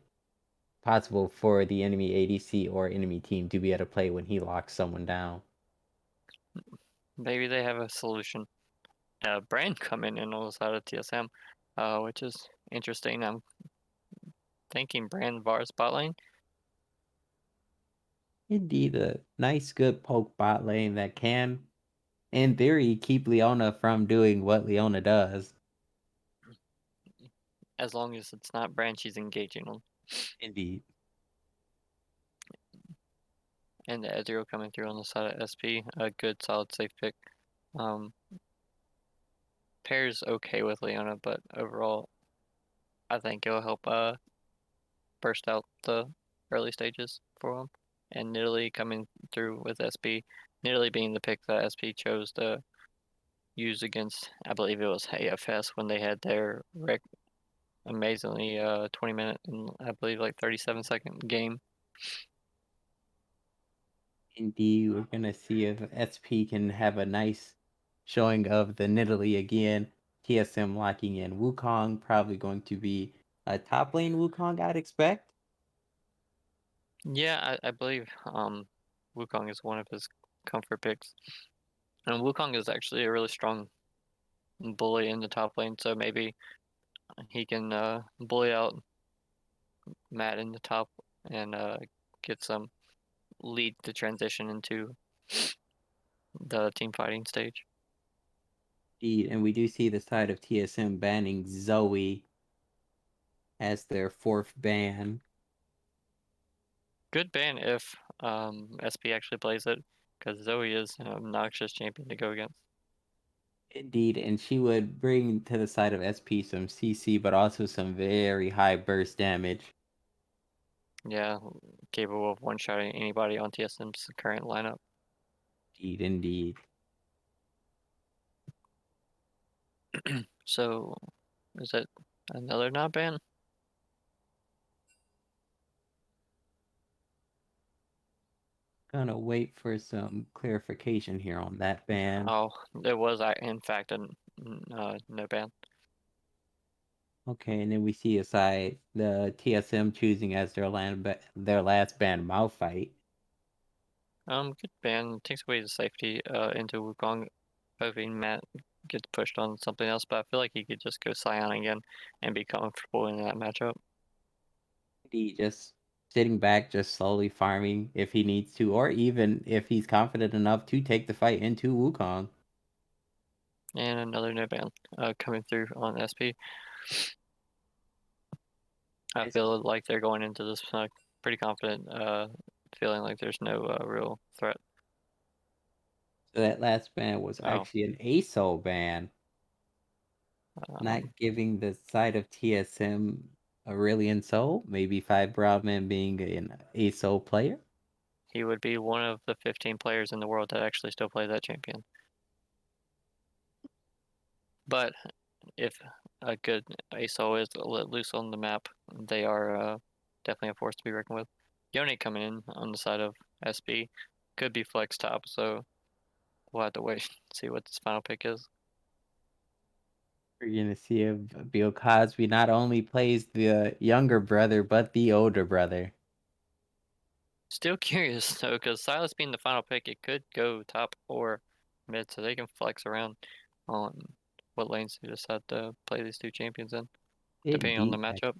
possible for the enemy ADC or enemy team to be able to play when he locks someone down. maybe they have a solution. Brand coming in on the side of TSM, which is interesting. I'm thinking Brand Var's bot lane. Indeed, a nice, good poke bot lane that can, in theory, keep Leona from doing what Leona does. As long as it's not Brand she's engaging on. Indeed. And the Ezreal coming through on the side of SP, a good, solid, safe pick. Pair's okay with Leona, but overall, I think it'll help burst out the early stages for him. And Nidalee coming through with SP, Nidalee being the pick that SP chose to use against, I believe it was AFS when they had their amazingly 20-minute and I believe like 37-second game. Indeed, we're gonna see if SP can have a nice showing of the Nidalee again. TSM locking in Wukong, probably going to be a top lane Wukong, I'd expect. Yeah, I believe Wukong is one of his comfort picks. And Wukong is actually a really strong bully in the top lane, so maybe he can bully out Matt in the top and get some lead to transition into the team fighting stage. Indeed, and we do see the side of TSM banning Zoe as their 4th ban. Good ban if SP actually plays it, because Zoe is an obnoxious champion to go against. Indeed, and she would bring to the side of SP some CC, but also some very high burst damage. Yeah, capable of one-shotting anybody on TSM's current lineup. Indeed, indeed. So, is it another not ban? Gonna wait for some clarification here on that ban. Oh, it was in fact a no ban. Okay, and then we see aside the TSM choosing as their last ban Malphite. Good ban. Takes away the safety into Wukong, hoping Matt gets pushed on something else. But I feel like he could just go Scion again and be comfortable in that matchup. He just sitting back, just slowly farming if he needs to, or even if he's confident enough to take the fight into Wukong. And another no ban coming through on SP. I feel like they're going into this pretty confident, feeling like there's no real threat. So that last ban was actually an ASO ban, not giving the side of TSM Aurelion Soul, maybe 5 Broadman being an ASO player. He would be one of the 15 players in the world that actually still play that champion. But if a good ASO is let loose on the map, they are definitely a force to be reckoned with. Yone coming in on the side of SB could be flex top, so we'll have to wait and see what this final pick is. We're gonna see if Bill Cosby not only plays the younger brother, but the older brother. Still curious though, because Silas being the final pick, it could go top or mid, so they can flex around on what lanes they decide to play these two champions in, depending on the matchup.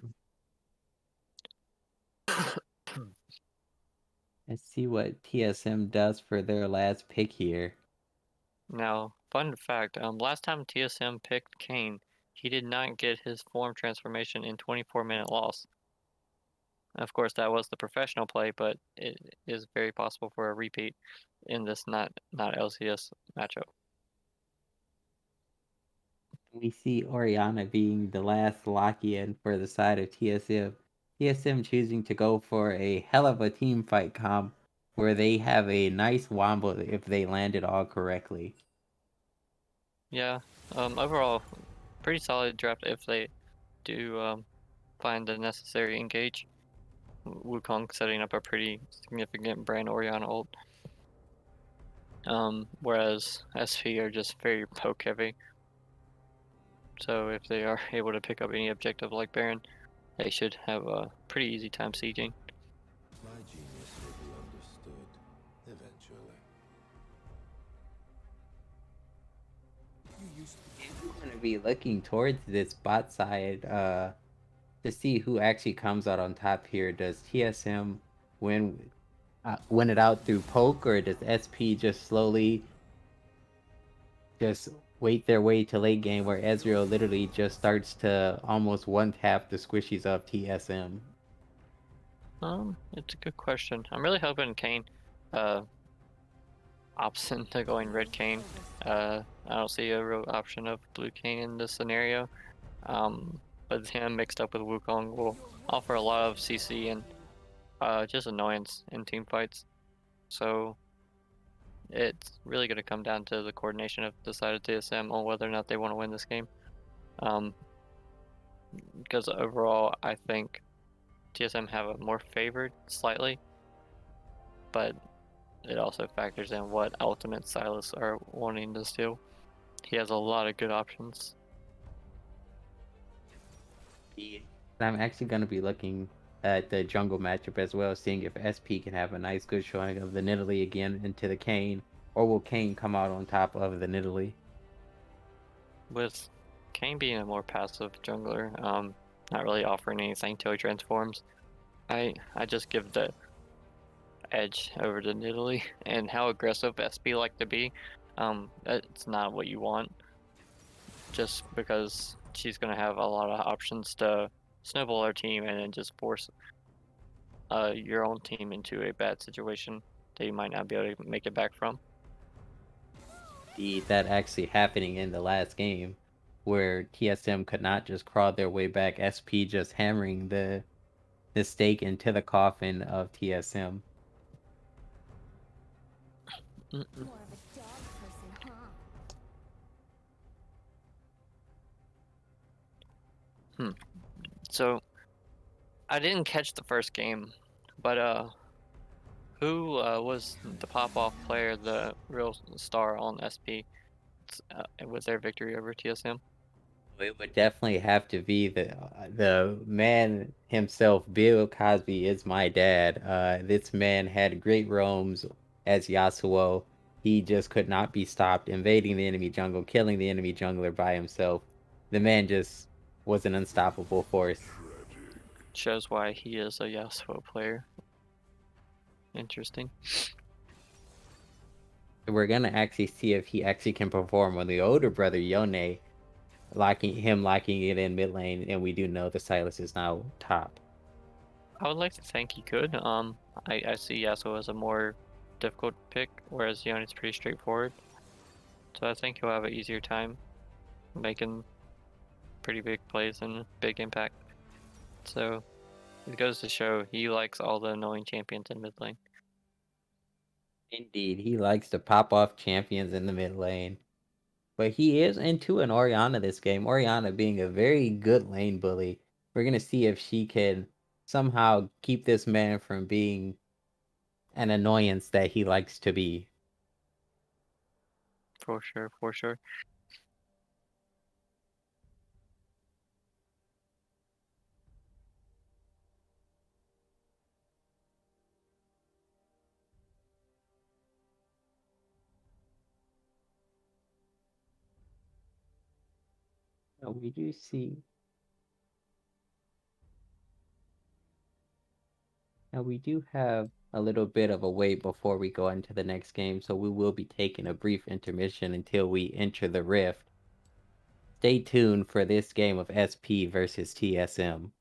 Let's see what TSM does for their last pick here. Now, fun fact, last time TSM picked Kane, he did not get his form transformation in 24-minute loss. Of course, that was the professional play, but it is very possible for a repeat in this not LCS matchup. We see Oriana being the last lock-in for the side of TSM. TSM choosing to go for a hell of a team fight comp where they have a nice wombo if they land it all correctly. Yeah, overall, pretty solid draft if they do find the necessary engage. Wukong setting up a pretty significant brand Oriana ult. Whereas SV are just very poke heavy. So if they are able to pick up any objective like Baron, they should have a pretty easy time sieging. My genius will be understood, eventually. 「 Eventually. to be looking towards this bot side to see who actually comes out on top here. Does TSM win it out through poke, or does SP just slowly just wait their way to late game where Ezreal literally just starts to almost one tap the squishies of TSM? It's a good question. I'm really hoping Kane opts into going red Kane. I don't see a real option of blue Kane in this scenario. But him mixed up with Wukong will offer a lot of CC and just annoyance in team fights. So it's really going to come down to the coordination of the side of TSM on whether or not they want to win this game. Because overall, I think TSM have a more favored slightly, but it also factors in what ultimate Silas are wanting to steal. He has a lot of good options. I'm actually going to be looking at the jungle matchup as well, seeing if SP can have a nice good showing of the Nidalee again into the Kane, or will Kane come out on top of the Nidalee? With Kane being a more passive jungler, not really offering anything till he transforms, I just give the edge over to Nidalee. And how aggressive SP like to be, it's not what you want, just because she's going to have a lot of options to snowball her team and then just force your own team into a bad situation that you might not be able to make it back from. That actually happening in the last game, where TSM could not just crawl their way back, SP just hammering the stake into the coffin of TSM. So I didn't catch the first game, but who was the pop-off player, the real star on SP with their victory over TSM? It would definitely have to be the man himself. Bill Cosby is my dad. This man had great roams as Yasuo. He just could not be stopped, invading the enemy jungle, killing the enemy jungler by himself. The man just was an unstoppable force. Shows why he is a Yasuo player. Interesting. We're gonna actually see if he actually can perform when the older brother Yone locking it in mid lane, and we do know the Silas is now top. I would like to think he could. I see Yasuo as a more difficult pick, whereas Yone is pretty straightforward. So I think he'll have an easier time making pretty big plays and big impact. So it goes to show he likes all the annoying champions in mid lane. Indeed, he likes to pop off champions in the mid lane. But he is into an Orianna this game. Orianna being a very good lane bully. We're gonna see if she can somehow keep this man from being an annoyance that he likes to be. For sure, for sure. Now we do see. Now we do have a little bit of a wait before we go into the next game, so we will be taking a brief intermission until we enter the rift. Stay tuned for this game of SP versus TSM.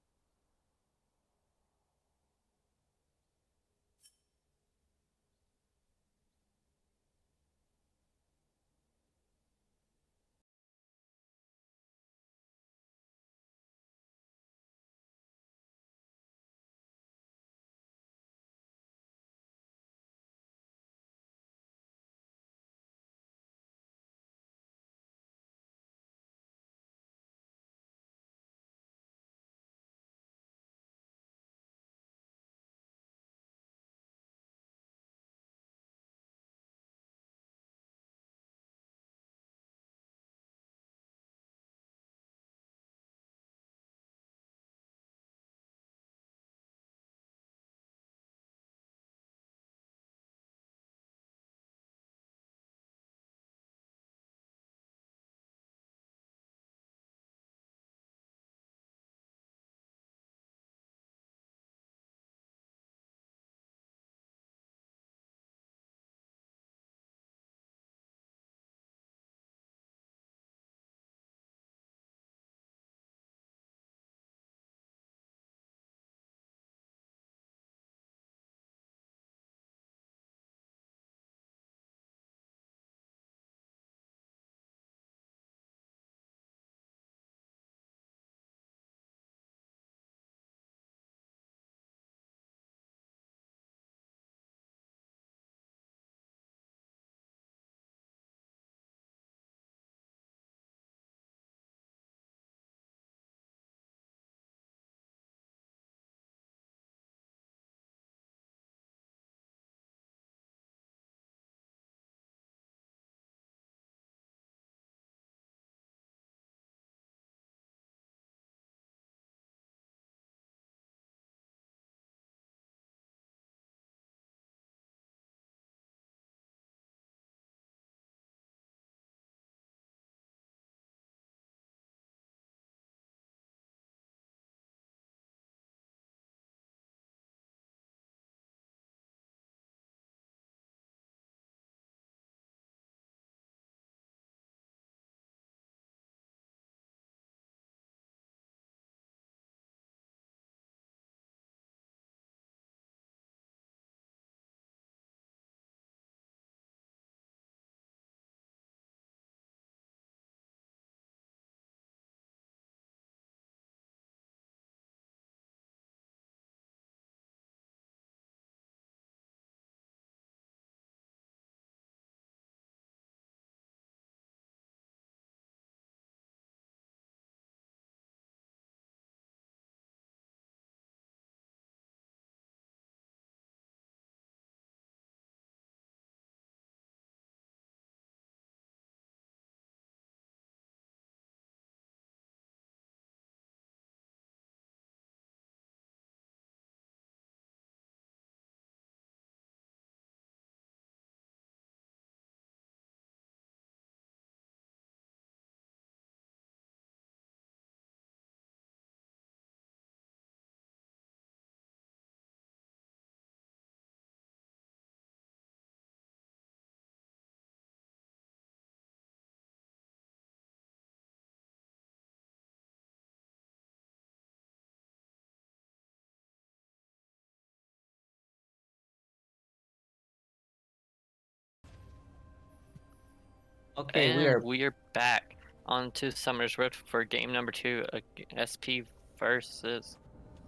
Okay, And we are back onto Summer's Rift for game number 2, SP versus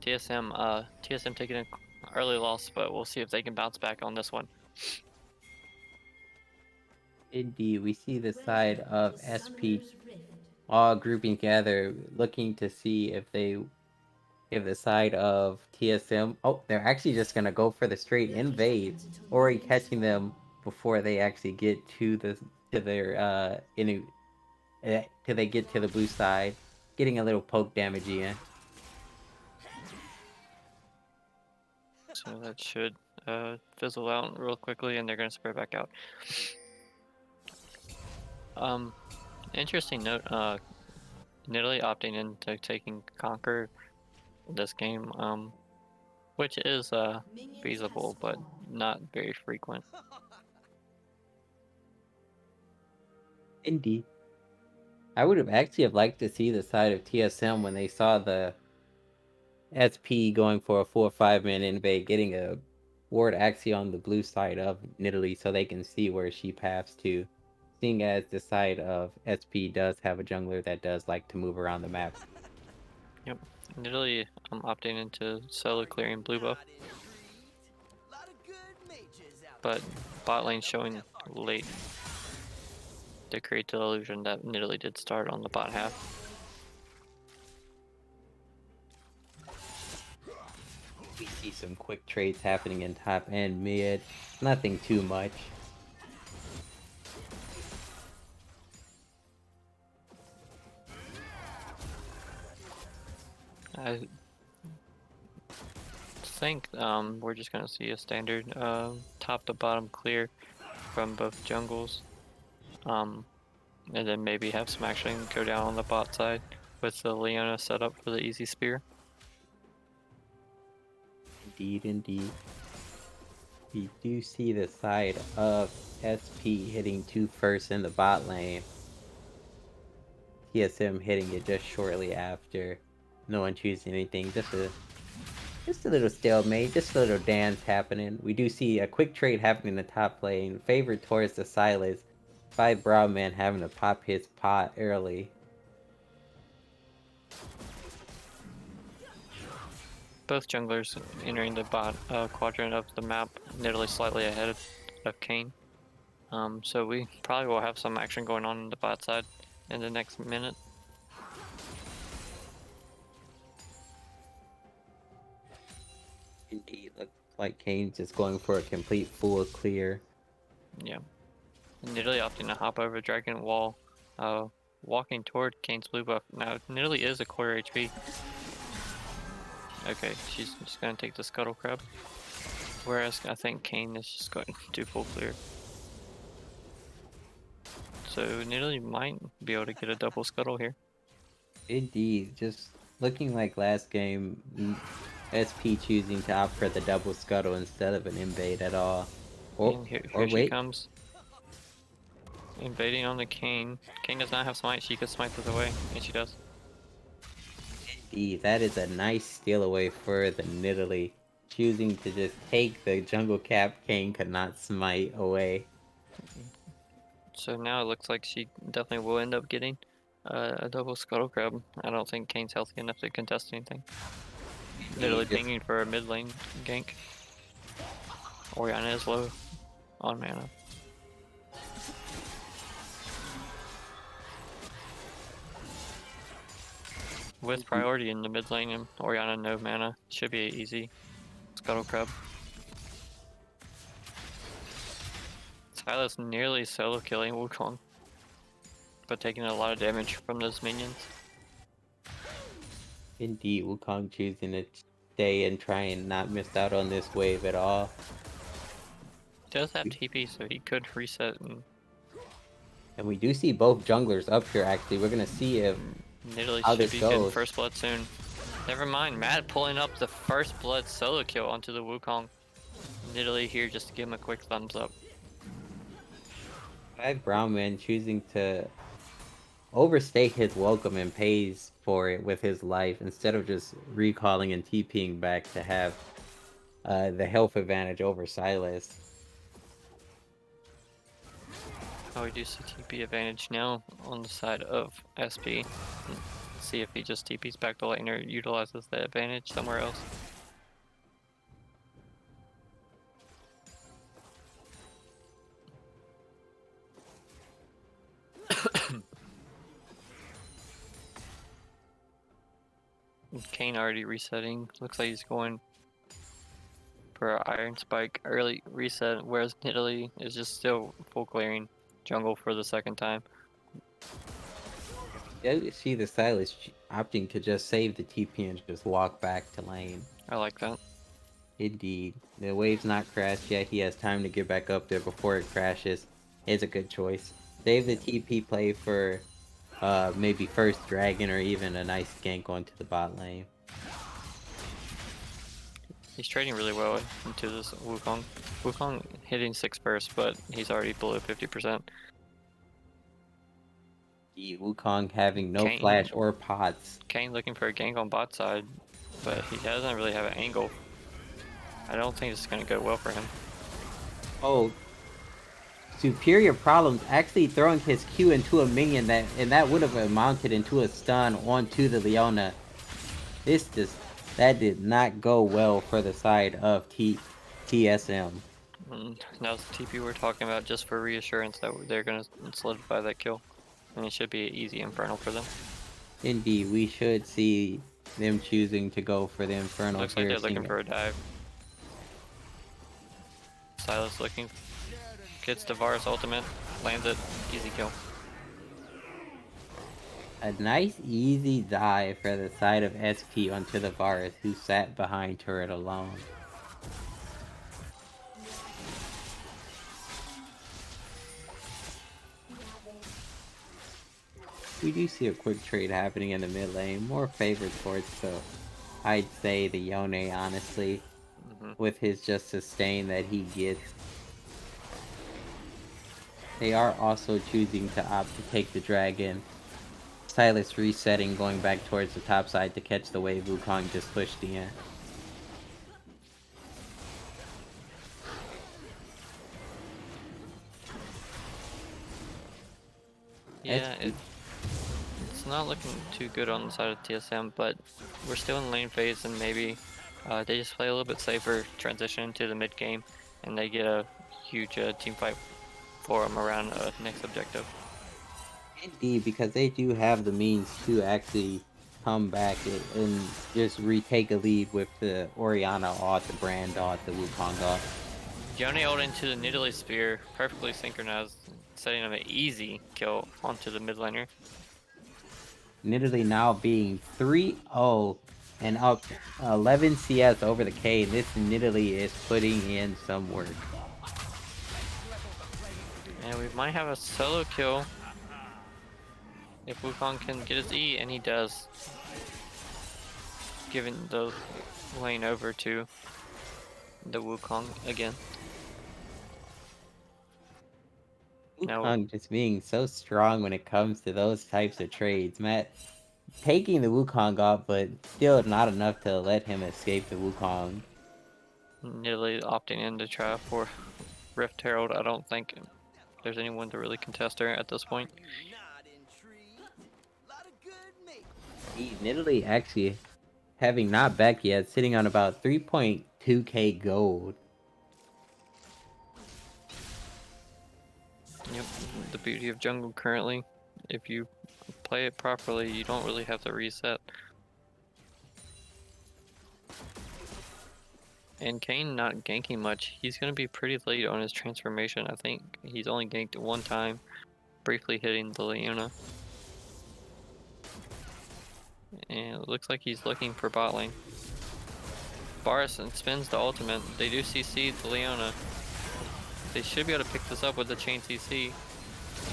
TSM. TSM taking an early loss, but we'll see if they can bounce back on this one. Indeed, we see the side of SP all grouping together, looking to see if the side of TSM. Oh, they're actually just gonna go for the straight invade, already catching them before they actually get to their till they get to the blue side, getting a little poke damage in. So that should fizzle out real quickly, and they're gonna spread back out. Interesting note. Nidalee opting into taking Conquer this game, which is feasible, but not very frequent. Indeed. I would have actually liked to see the side of TSM when they saw the SP going for a 4-5 man invade, getting a ward actually on the blue side of Nidalee so they can see where she paths to, seeing as the side of SP does have a jungler that does like to move around the map. Yep, Nidalee opting into solo clearing blue buff, but bot lane showing late to create the illusion that Nidalee did start on the bot half. We see some quick trades happening in top and mid, nothing too much. I think we're just gonna see a standard top to bottom clear from both jungles, and then maybe have some action go down on the bot side with the Leona set up for the easy spear. Indeed, indeed. We do see the side of SP hitting 2 first in the bot lane. TSM hitting it just shortly after. No one choosing anything, just a little stalemate, just a little dance happening. We do see a quick trade happening in the top lane, favored towards the Silas, by Browman having to pop his pot early. Both junglers entering the bot quadrant of the map, Nidalee slightly ahead of Kayn. So we probably will have some action going on in the bot side in the next minute. Indeed, looks like Kane's just going for a complete full clear. Yeah. Nidalee opting to hop over Dragon Wall, walking toward Kane's blue buff. Now, Nidalee is a quarter HP. Okay, she's just gonna take the Scuttle Crab. Whereas I think Kayn is just going to do full clear. So Nidalee might be able to get a double Scuttle here. Indeed, just looking like last game, SP choosing to opt for the double scuttle instead of an invade at all. And here she comes. Invading on the Kayn. Kayn does not have smite, she could smite this away, and she does. Indeed, that is a nice steal away for the Nidalee. Choosing to just take the jungle cap Kayn could not smite away. So now it looks like she definitely will end up getting a double Scuttle Crab. I don't think Kayn's healthy enough to contest anything. Literally pinging for a mid lane gank. Orianna is low on mana. With priority in the mid lane and Orianna no mana, should be easy. Scuttle Crab. Silas nearly solo killing Wukong, but taking a lot of damage from those minions. Indeed, Wukong choosing to stay and try and not miss out on this wave at all. He does have TP, so he could reset. And we do see both junglers up here, actually. We're going to see if Nidalee how should this be goes. getting first blood soon. Never mind, Matt pulling up the first blood solo kill onto the Wukong. Nidalee here just to give him a quick thumbs up. Browman choosing to overstay his welcome and pays for it with his life instead of just recalling and TPing back to have the health advantage over Silas. Oh, we do see TP advantage now on the side of SP. See if he just TPs back to lane or utilizes the advantage somewhere else. Kane already resetting. Looks like he's going for an Iron Spike early reset, whereas Italy is just still full clearing jungle for the second time. Yeah, you see the Silas opting to just save the TP and just walk back to lane. I like that. Indeed. The wave's not crashed yet. He has time to get back up there before it crashes. It's a good choice. Save the TP play for maybe first dragon or even a nice gank onto the bot lane. He's trading really well into this Wukong. Wukong hitting 6 bursts, but he's already below 50%. The Wukong having no Kane. flash or pots. Kane looking for a gank on bot side, but he doesn't really have an angle. I don't think it's going to go well for him. Oh, superior problems actually throwing his Q into a minion that would have amounted into a stun onto the Leona. That did not go well for the side of TSM. Now it's the TP we're talking about just for reassurance that they're going to solidify that kill. And it should be an easy Infernal for them. Indeed, we should see them choosing to go for the Infernal. Looks like they're looking for a dive. Silas looking, gets Varus ultimate, lands it, easy kill. A nice easy dive for the side of SP onto the Varus, who sat behind turret alone. We do see a quick trade happening in the mid lane, more favored towards I'd say the Yone, honestly, with his just sustain that he gets. They are also choosing to opt to take the dragon. Silas resetting, going back towards the top side to catch the wave Wukong just pushed in. Yeah, it's not looking too good on the side of TSM, but we're still in lane phase, and maybe they just play a little bit safer, transition into the mid game, and they get a huge team fight for them around next objective. Indeed, because they do have the means to actually come back and just retake a lead with the Orianna ult, the Brand ult, the Wukong ult. Yone ult into the Nidalee Spear, perfectly synchronized, setting up an easy kill onto the mid laner. Nidalee now being 3-0 and up 11 CS over the K. This Nidalee is putting in some work. And we might have a solo kill if Wukong can get his E, and he does. Giving the lane over to the Wukong again. Wukong just being so strong when it comes to those types of trades. Matt taking the Wukong off, but still not enough to let him escape the Wukong. Nearly opting in to try for Rift Herald. I don't think there's anyone to really contest her at this point. Nidalee actually having not back yet, sitting on about 3.2k gold. Yep, the beauty of jungle currently, if you play it properly, you don't really have to reset. And Kane not ganking much. He's going to be pretty late on his transformation. I think he's only ganked one time, briefly hitting the Leona. And it looks like he's looking for bot lane. Varus spins the ultimate. They do CC the Leona. They should be able to pick this up with the chain CC.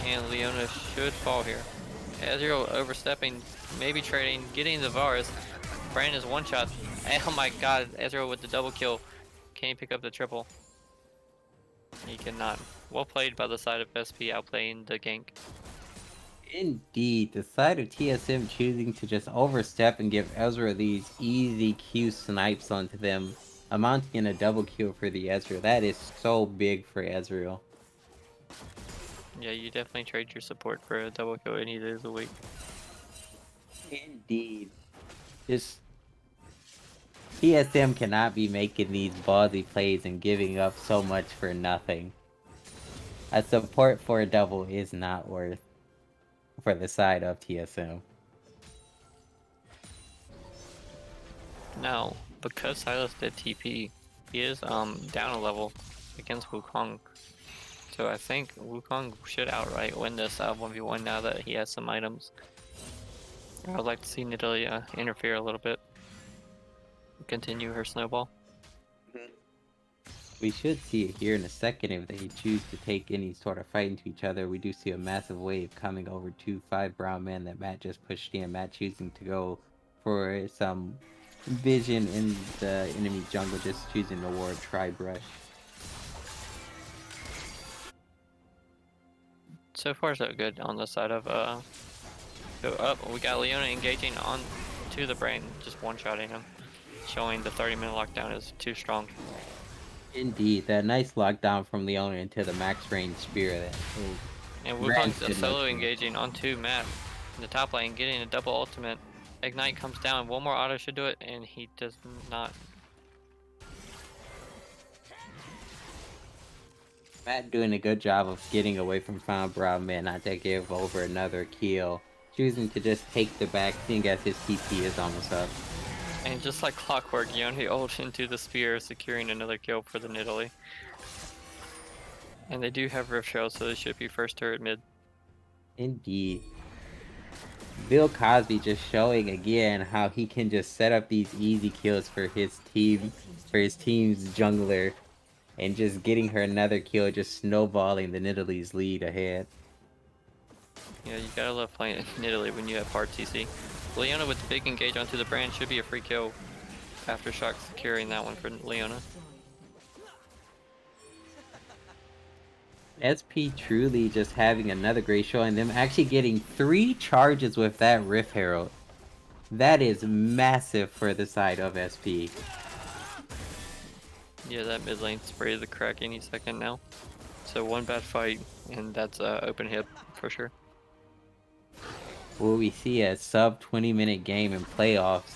And Leona should fall here. Ezreal overstepping, maybe trading, getting the Varus. Brandon is one shot. Oh my god, Ezreal with the double kill. Can he pick up the triple? He cannot. Well played by the side of SP, outplaying the gank. Indeed, the side of TSM choosing to just overstep and give Ezra these easy Q snipes onto them, amounting in a double kill for the Ezreal. That is so big for Ezreal. Yeah, you definitely trade your support for a double kill any days of the week. Indeed. Just TSM cannot be making these ballsy plays and giving up so much for nothing. A support for a double is not worth for the side of TSM. Now, because Silas did TP, he is down a level against Wukong. So I think Wukong should outright win this 1v1 now that he has some items. I would like to see Nidalee interfere a little bit. Continue her snowball. We should see it here in a second if they choose to take any sort of fight into each other. We do see a massive wave coming over to 5 brown men that Matt just pushed in. Matt choosing to go for some vision in the enemy jungle, just choosing to ward Tri-Brush. So far so good on the side of go up. We got Leona engaging on to the brain, just one-shotting him, showing the 30-minute lockdown is too strong. Indeed, that nice lockdown from Leona into the max range spear. And Wukong's solo engaging onto Matt in the top lane, getting a double ultimate. Ignite comes down, one more auto should do it, and he does not. Matt doing a good job of getting away from Found Brown Man, not to give over another kill. Choosing to just take the back, seeing as his TP is almost up. And just like clockwork, Yone ult into the spear, securing another kill for the Nidalee. And they do have Rift Trail, so they should be first turret mid. Indeed. Bill Cosby just showing again how he can just set up these easy kills for his team, for his team's jungler, and just getting her another kill, just snowballing the Nidalee's lead ahead. Yeah, you gotta love playing Nidalee when you have hard TC. Leona with the big engage onto the brand should be a free kill. Aftershock securing that one for Leona. SP truly just having another great show, and them actually getting 3 charges with that Rift Herald. That is massive for the side of SP. Yeah, that mid lane spray the crack any second now. So one bad fight, and that's open hip for sure. Will we see a sub 20-minute game in playoffs?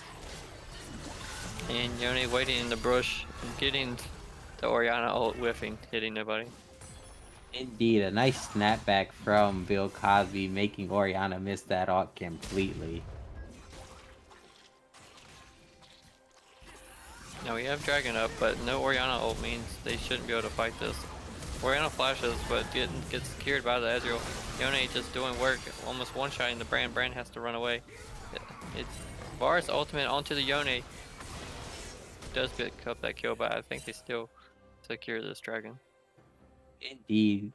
And Yone waiting in the brush, getting the Orianna ult whiffing, hitting nobody. Indeed, a nice snapback from Bill Cosby, making Orianna miss that ult completely. Now we have Dragon up, but no Orianna ult means they shouldn't be able to fight this. Orianna flashes, but gets secured by the Ezreal. Yone just doing work, almost one-shotting the Brand. Brand has to run away. It's Varus ultimate onto the Yone. Does pick up that kill, but I think they still secure this Dragon. Indeed,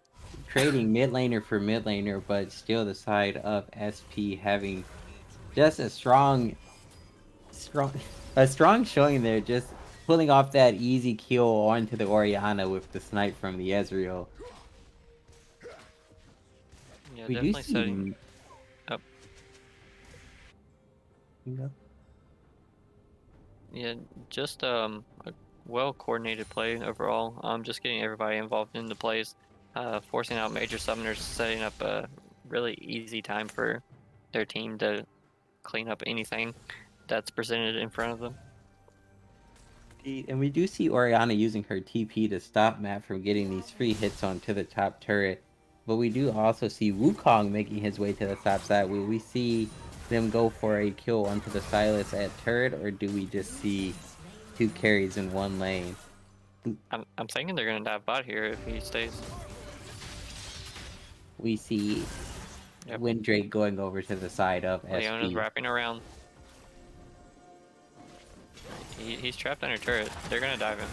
trading mid laner for mid laner, but still the side of SP having just a strong showing there, just pulling off that easy kill onto the Orianna with the snipe from the Ezreal. Yeah, We definitely do see setting up. Yeah, just a well-coordinated play overall. Just getting everybody involved in the plays, forcing out major summoners, setting up a really easy time for their team to clean up anything that's presented in front of them. And we do see Orianna using her TP to stop Matt from getting these free hits onto the top turret. But we do also see Wukong making his way to the top side. Will we see them go for a kill onto the Silas at turret, or do we just see 2 carries in one lane? I'm thinking they're gonna dive bot here if he stays. We see Windrake going over to the side of Leona's SP. wrapping around. He's trapped under turret. They're gonna dive him.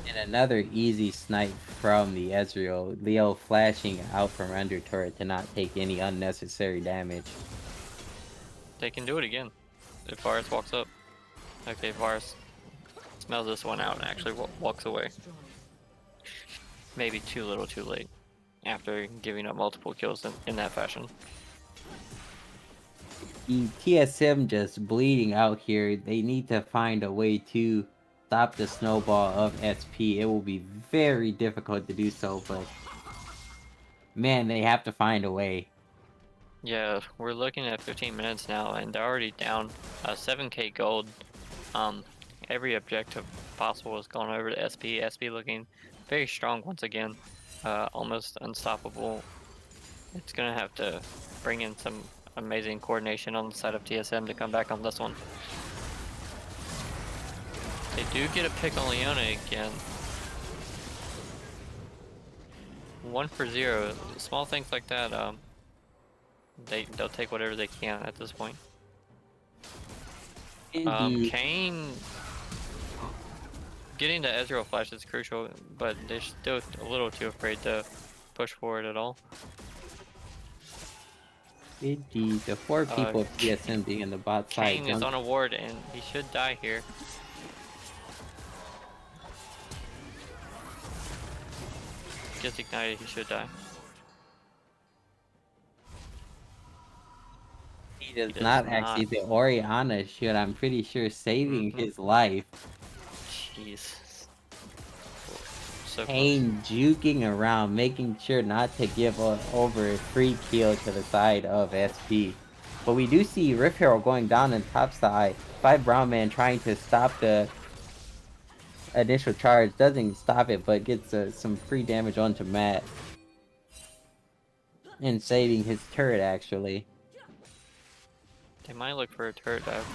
And another easy snipe from the Ezreal. Leo flashing out from under turret to not take any unnecessary damage. They can do it again if Varus walks up. Okay, Varus smells this one out and actually walks away. Maybe too little too late after giving up multiple kills in that fashion. The TSM just bleeding out here. They need to find a way to stop the snowball of SP. It will be very difficult to do so, but man, they have to find a way. Yeah, we're looking at 15 minutes now, and they're already down 7k gold. Every objective possible is going over to SP. SP looking very strong once again, almost unstoppable. It's gonna have to bring in some amazing coordination on the side of TSM to come back on this one. They do get a pick on Leona again. 1 for 0. Small things like that, they'll take whatever they can at this point. Indeed. Kane getting the Ezreal flash is crucial, but they're still a little too afraid to push forward at all. Indeed, the 4 people of TSM being in the bot side. Kane is on a ward and he should die here. Gets ignited, he should die. He does not actually. The Orianna should, I'm pretty sure, saving his life. Jeez. So Kane juking around, making sure not to give over a free kill to the side of SP. But we do see Rift Herald going down in top side by Brown Man trying to stop the initial charge. Doesn't stop it, but gets some free damage onto Matt. And saving his turret, actually. they might look for a turret dive.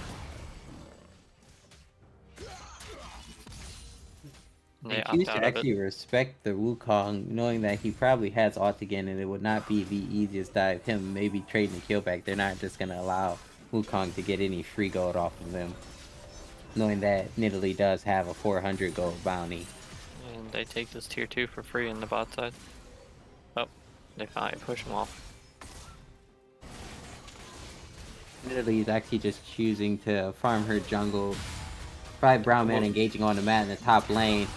They I choose opt to out of it. actually respect the Wukong, knowing that he probably has ult again, and it would not be the easiest dive. Him maybe trading the kill back. They're not just gonna allow Wukong to get any free gold off of them, knowing that Nidalee does have a 400 gold bounty. And they take this tier 2 for free in the bot side. Oh, they finally push him off. Nidalee is actually just choosing to farm her jungle. Probably Brown Man engaging on the mat in the top lane.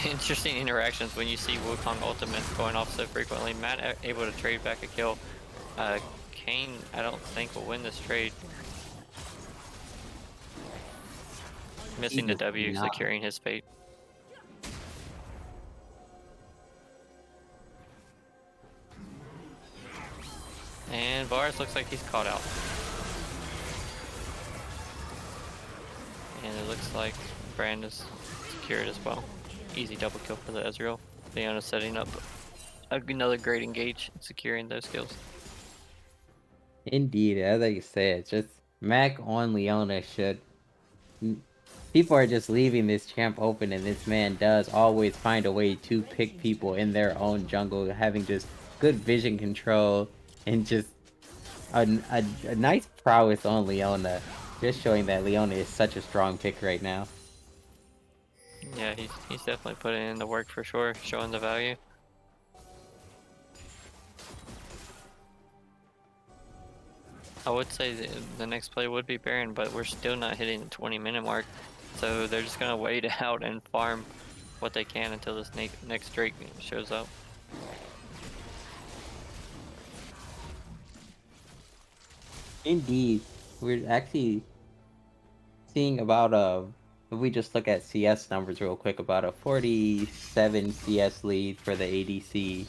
Interesting interactions when you see Wukong ultimate going off so frequently. Matt able to trade back a kill. Kane, I don't think will win this trade. Missing the W, securing his fate. And Varus looks like he's caught out. And it looks like Brand is secured as well. Easy double kill for the Ezreal. Leona setting up another great engage, securing those kills. Indeed, as I said, just Mac on Leona should. People are just leaving this champ open, and this man does always find a way to pick people in their own jungle, having just good vision control and just a nice prowess on Leona, just showing that Leona is such a strong pick right now. Yeah, he's definitely putting in the work for sure, showing the value. I would say the next play would be Baron, but we're still not hitting the 20-minute mark, so they're just gonna wait out and farm what they can until this next Drake shows up. Indeed, we're actually seeing about if we just look at CS numbers real quick, about a 47 CS lead for the ADC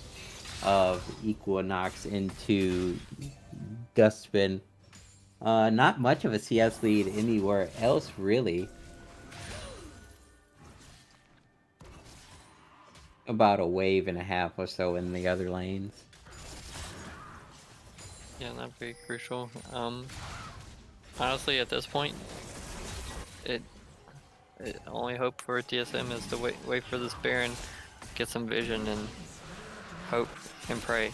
of Equinox into Dustbin. Not much of a CS lead anywhere else, really. About a wave and a half or so in the other lanes. Yeah, not very crucial. Honestly, at this point, it only hope for TSM is to wait for this Baron, get some vision, and hope and pray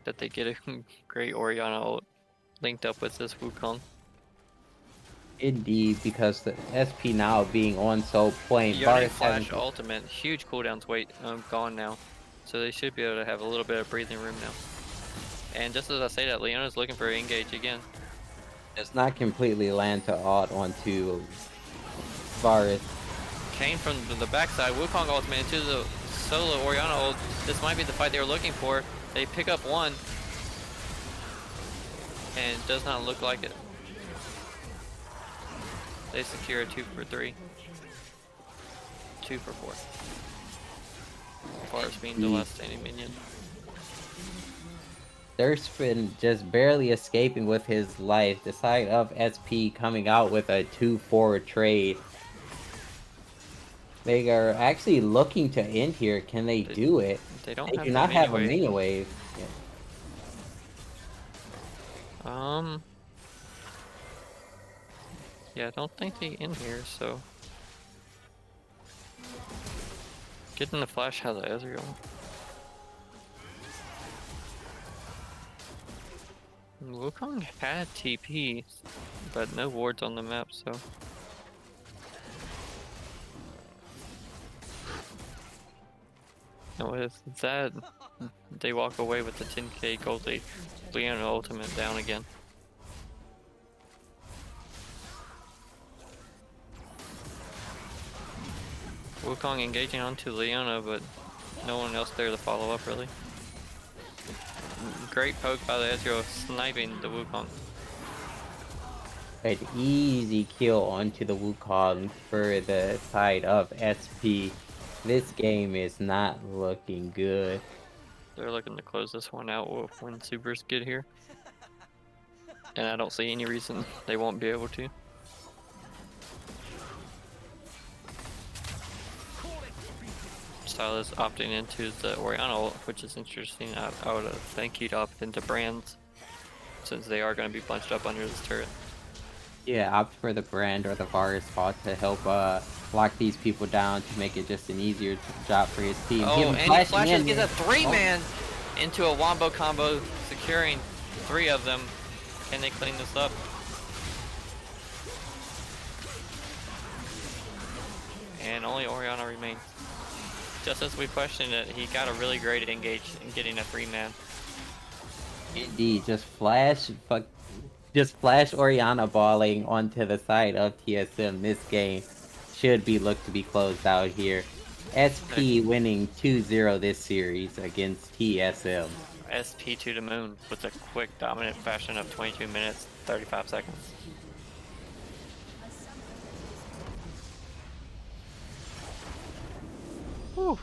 that they get a great Orianna ult linked up with this Wukong. Indeed, because the SP now being on so plain. Yoni flash ultimate, huge cooldowns gone now, so they should be able to have a little bit of breathing room now. And just as I say that, Leona's looking for engage again. Does not completely land to ult onto Varus. Kane from the backside, Wukong ultimate into the solo Orianna ult. This might be the fight they were looking for. They pick up one, and it does not look like it. They secure a 2 for 3. 2 for 4. As far as being the last standing minion. Thurspin just barely escaping with his life. The side of SP coming out with a 2-4 trade. They are actually looking to end here. Can they do it? They don't They have do the not have a mini mini wave. Yeah, I don't think they in here, so getting the flash has Ezreal. Wukong had TP, but no wards on the map, so. And with that, they walk away with the 10k gold lead. Leona ultimate down again. Wukong engaging onto Leona, but no one else there to follow up, really. Great poke by the Ezreal, sniping the Wukong. An easy kill onto the Wukong for the side of SP. This game is not looking good. They're looking to close this one out when supers get here. And I don't see any reason they won't be able to. Stylus opting into the Orianna ult, which is interesting. I would think he'd opt into Brands, since they are going to be bunched up under this turret. Yeah, opt for the Brand or the Varus bot to help lock these people down to make it just an easier job for his team. Oh, and he flashes, gets a 3-man into a wombo combo, securing 3 of them. Can they clean this up? And only Orianna remains. Just as we questioned it, he got a really great engage in getting a 3-man. Indeed, just flash Orianna balling onto the side of TSM. This game should be looked to be closed out here. SP winning 2-0 this series against TSM. SP to the moon with a quick dominant fashion of 22 minutes, 35 seconds. Whew.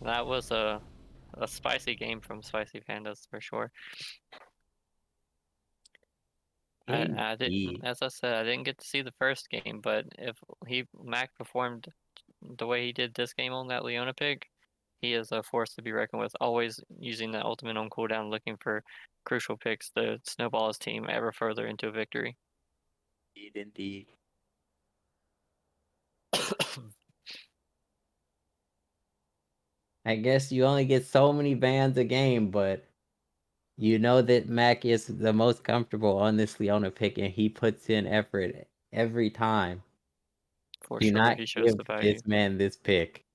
That was a spicy game from Spicy Pandas for sure. I didn't, as I said, I didn't get to see the first game, but if Mac performed the way he did this game on that Leona pick, he is a force to be reckoned with. Always using the ultimate on cooldown, looking for crucial picks to snowball his team ever further into a victory. Indeed. I guess you only get so many bans a game, but you know that Mac is the most comfortable on this Leona pick, and he puts in effort every time. For Do sure, not he shows give the value. this man this pick.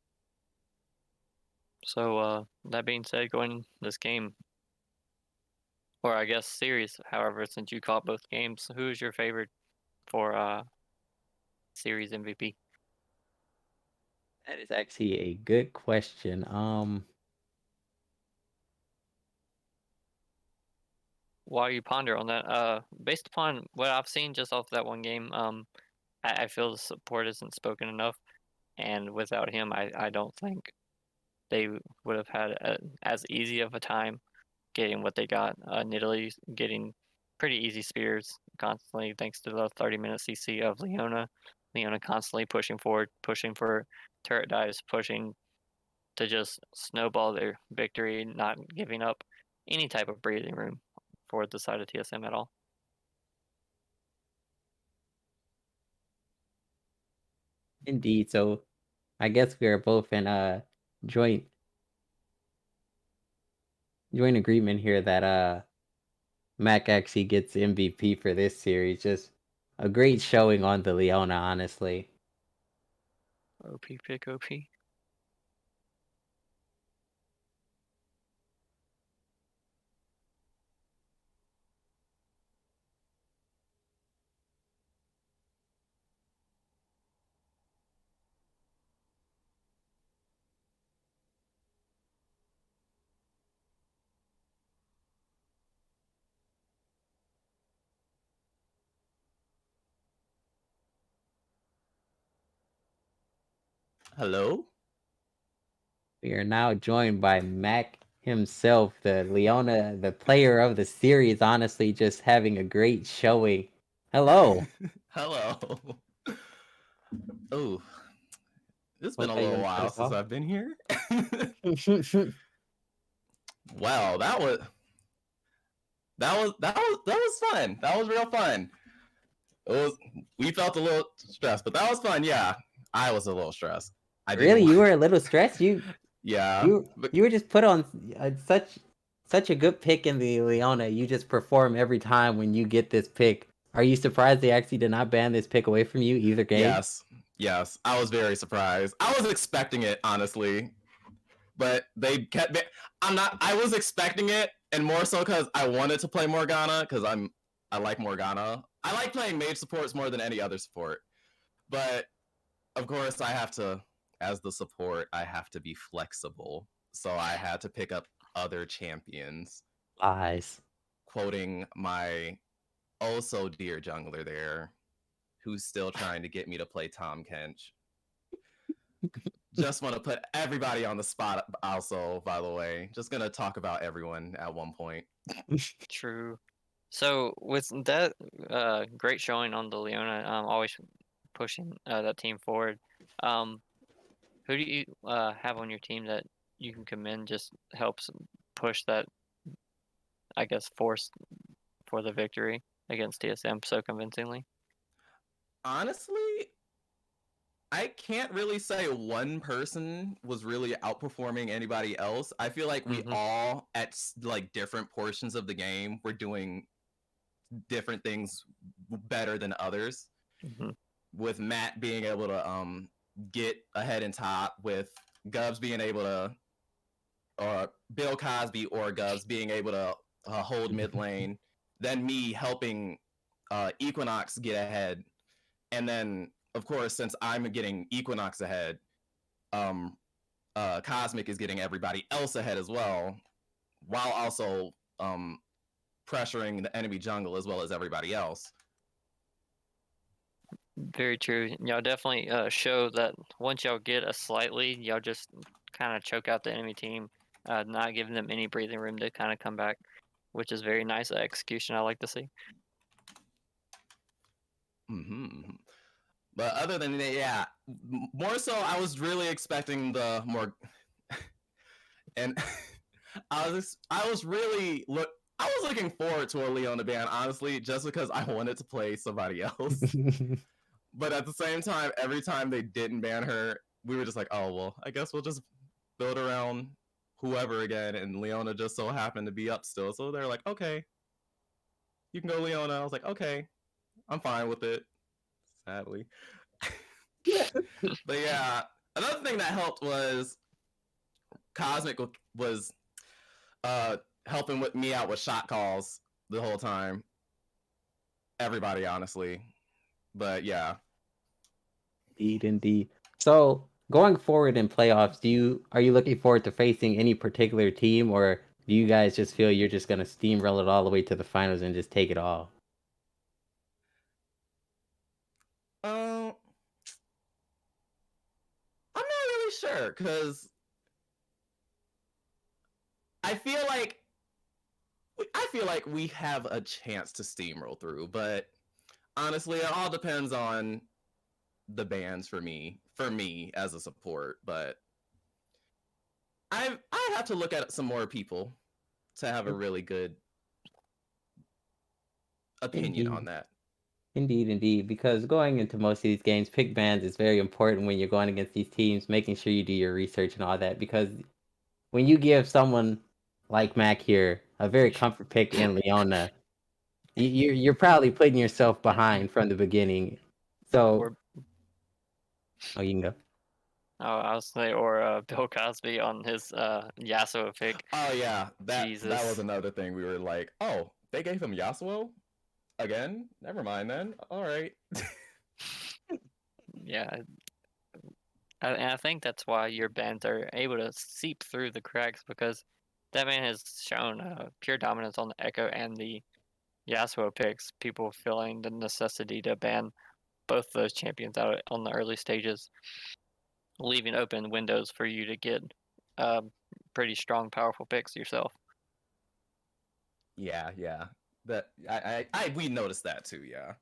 So, that being said, going this game, or I guess series, however, since you caught both games, who is your favorite for series MVP? That is actually a good question. While you ponder on that, based upon what I've seen just off that one game, I feel the support isn't spoken enough, and without him, I don't think they would have had as easy of a time getting what they got. Nidalee getting pretty easy spears constantly thanks to the 30-minute CC of Leona. Leona constantly pushing forward, pushing for turret dives, pushing to just snowball their victory, not giving up any type of breathing room for the side of TSM at all. Indeed. So I guess we are both in a joint agreement here that Mac actually gets MVP for this series. Just a great showing on the Leona, honestly. OP pick OP. Hello? We are now joined by Mac himself, the Leona, the player of the series, honestly just having a great showing. Hello. Hello. Oh, it's been Looks a like you little want to while start since us I've been here. off? Wow, that was fun. That was real fun. We felt a little stressed, but that was fun. Yeah, I was a little stressed. I didn't. Really, you were a little stressed. Yeah, You but you were just put on such a good pick in the Leona. You just perform every time when you get this pick. Are you surprised they actually did not ban this pick away from you either game? yes, I was very surprised. I was expecting it, honestly, but they kept. I'm not. I was expecting it, and more so because I wanted to play Morgana because I like Morgana. I like playing mage supports more than any other support, but of course I have to, as the support, I have to be flexible. So I had to pick up other champions, Lies. quoting my oh so dear jungler there, who's still trying to get me to play Tom Kench. Just want to put everybody on the spot also, by the way. Just gonna talk about everyone at one point. True. So with that great showing on the Leona, always pushing that team forward. Who do you have on your team that you can commend just helps push that, I guess, force for the victory against TSM so convincingly? Honestly, I can't really say one person was really outperforming anybody else. I feel like we all, at like different portions of the game, were doing different things better than others. With Matt being able to get ahead and top, with Gubs being able to, or Bill Cosby or Gubs being able to hold mid lane, then me helping Equinox get ahead, and then of course since I'm getting Equinox ahead, Cosmic is getting everybody else ahead as well, while also pressuring the enemy jungle as well as everybody else. Very true. Y'all definitely show that once y'all get a slight lead, y'all just kind of choke out the enemy team, not giving them any breathing room to kind of come back, which is very nice execution. I like to see. But other than that, yeah, more so I was really expecting the more, and I was looking forward to a Leona ban, honestly, just because I wanted to play somebody else. But at the same time, every time they didn't ban her, we were just like, oh well, I guess we'll just build around whoever again. And Leona just so happened to be up still, so they're like, okay, you can go Leona. I was like, okay, I'm fine with it. Sadly. But yeah, another thing that helped was Cosmic was helping with me out with shot calls the whole time. Everybody, honestly. But yeah. Indeed. So going forward in playoffs, are you looking forward to facing any particular team, or do you guys just feel you're just gonna steamroll it all the way to the finals and just take it all? I'm not really sure because I feel like we have a chance to steamroll through, but honestly, it all depends on the bans for me as a support. But I have to look at some more people to have a really good opinion on that. Indeed. Because going into most of these games, pick bans is very important when you're going against these teams, making sure you do your research and all that. Because when you give someone like Mac here a very comfort pick in Leona, you're probably putting yourself behind from the beginning. So, oh, you can go. Oh, I was say, or Bill Cosby on his Yasuo pick. Oh yeah, that Jesus. was another thing. We were like, oh, they gave him Yasuo again. Never mind then. All right. Yeah, and I think that's why your bans are able to seep through the cracks, because that man has shown pure dominance on the Echo and the Yasuo picks. People feeling the necessity to ban both those champions out on the early stages. leaving open windows for you to get pretty strong, powerful picks yourself. Yeah. That we noticed that too. Yeah.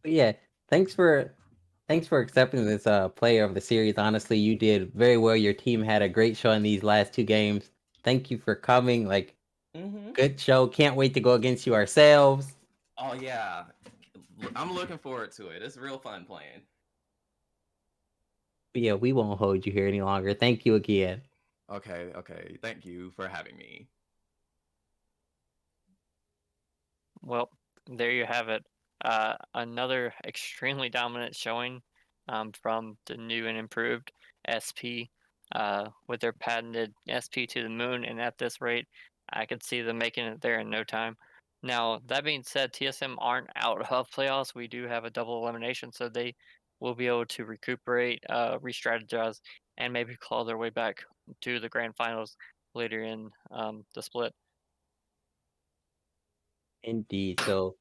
But yeah, thanks for accepting this player of the series. Honestly, you did very well. Your team had a great show in these last 2 games. Thank you for coming. Like, good show. Can't wait to go against you ourselves. Oh yeah, I'm looking forward to it. It's real fun playing. But yeah, we won't hold you here any longer. Thank you again. Okay. Thank you for having me. Well, there you have it. Another extremely dominant showing from the new and improved SP with their patented SP to the moon. And at this rate, I could see them making it there in no time. Now, that being said, TSM aren't out of playoffs. We do have a double elimination, so they will be able to recuperate, re-strategize, and maybe claw their way back to the grand finals later in the split. Indeed. So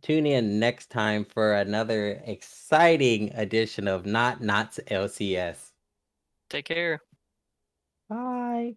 tune in next time for another exciting edition of Not LCS. Take care. Bye.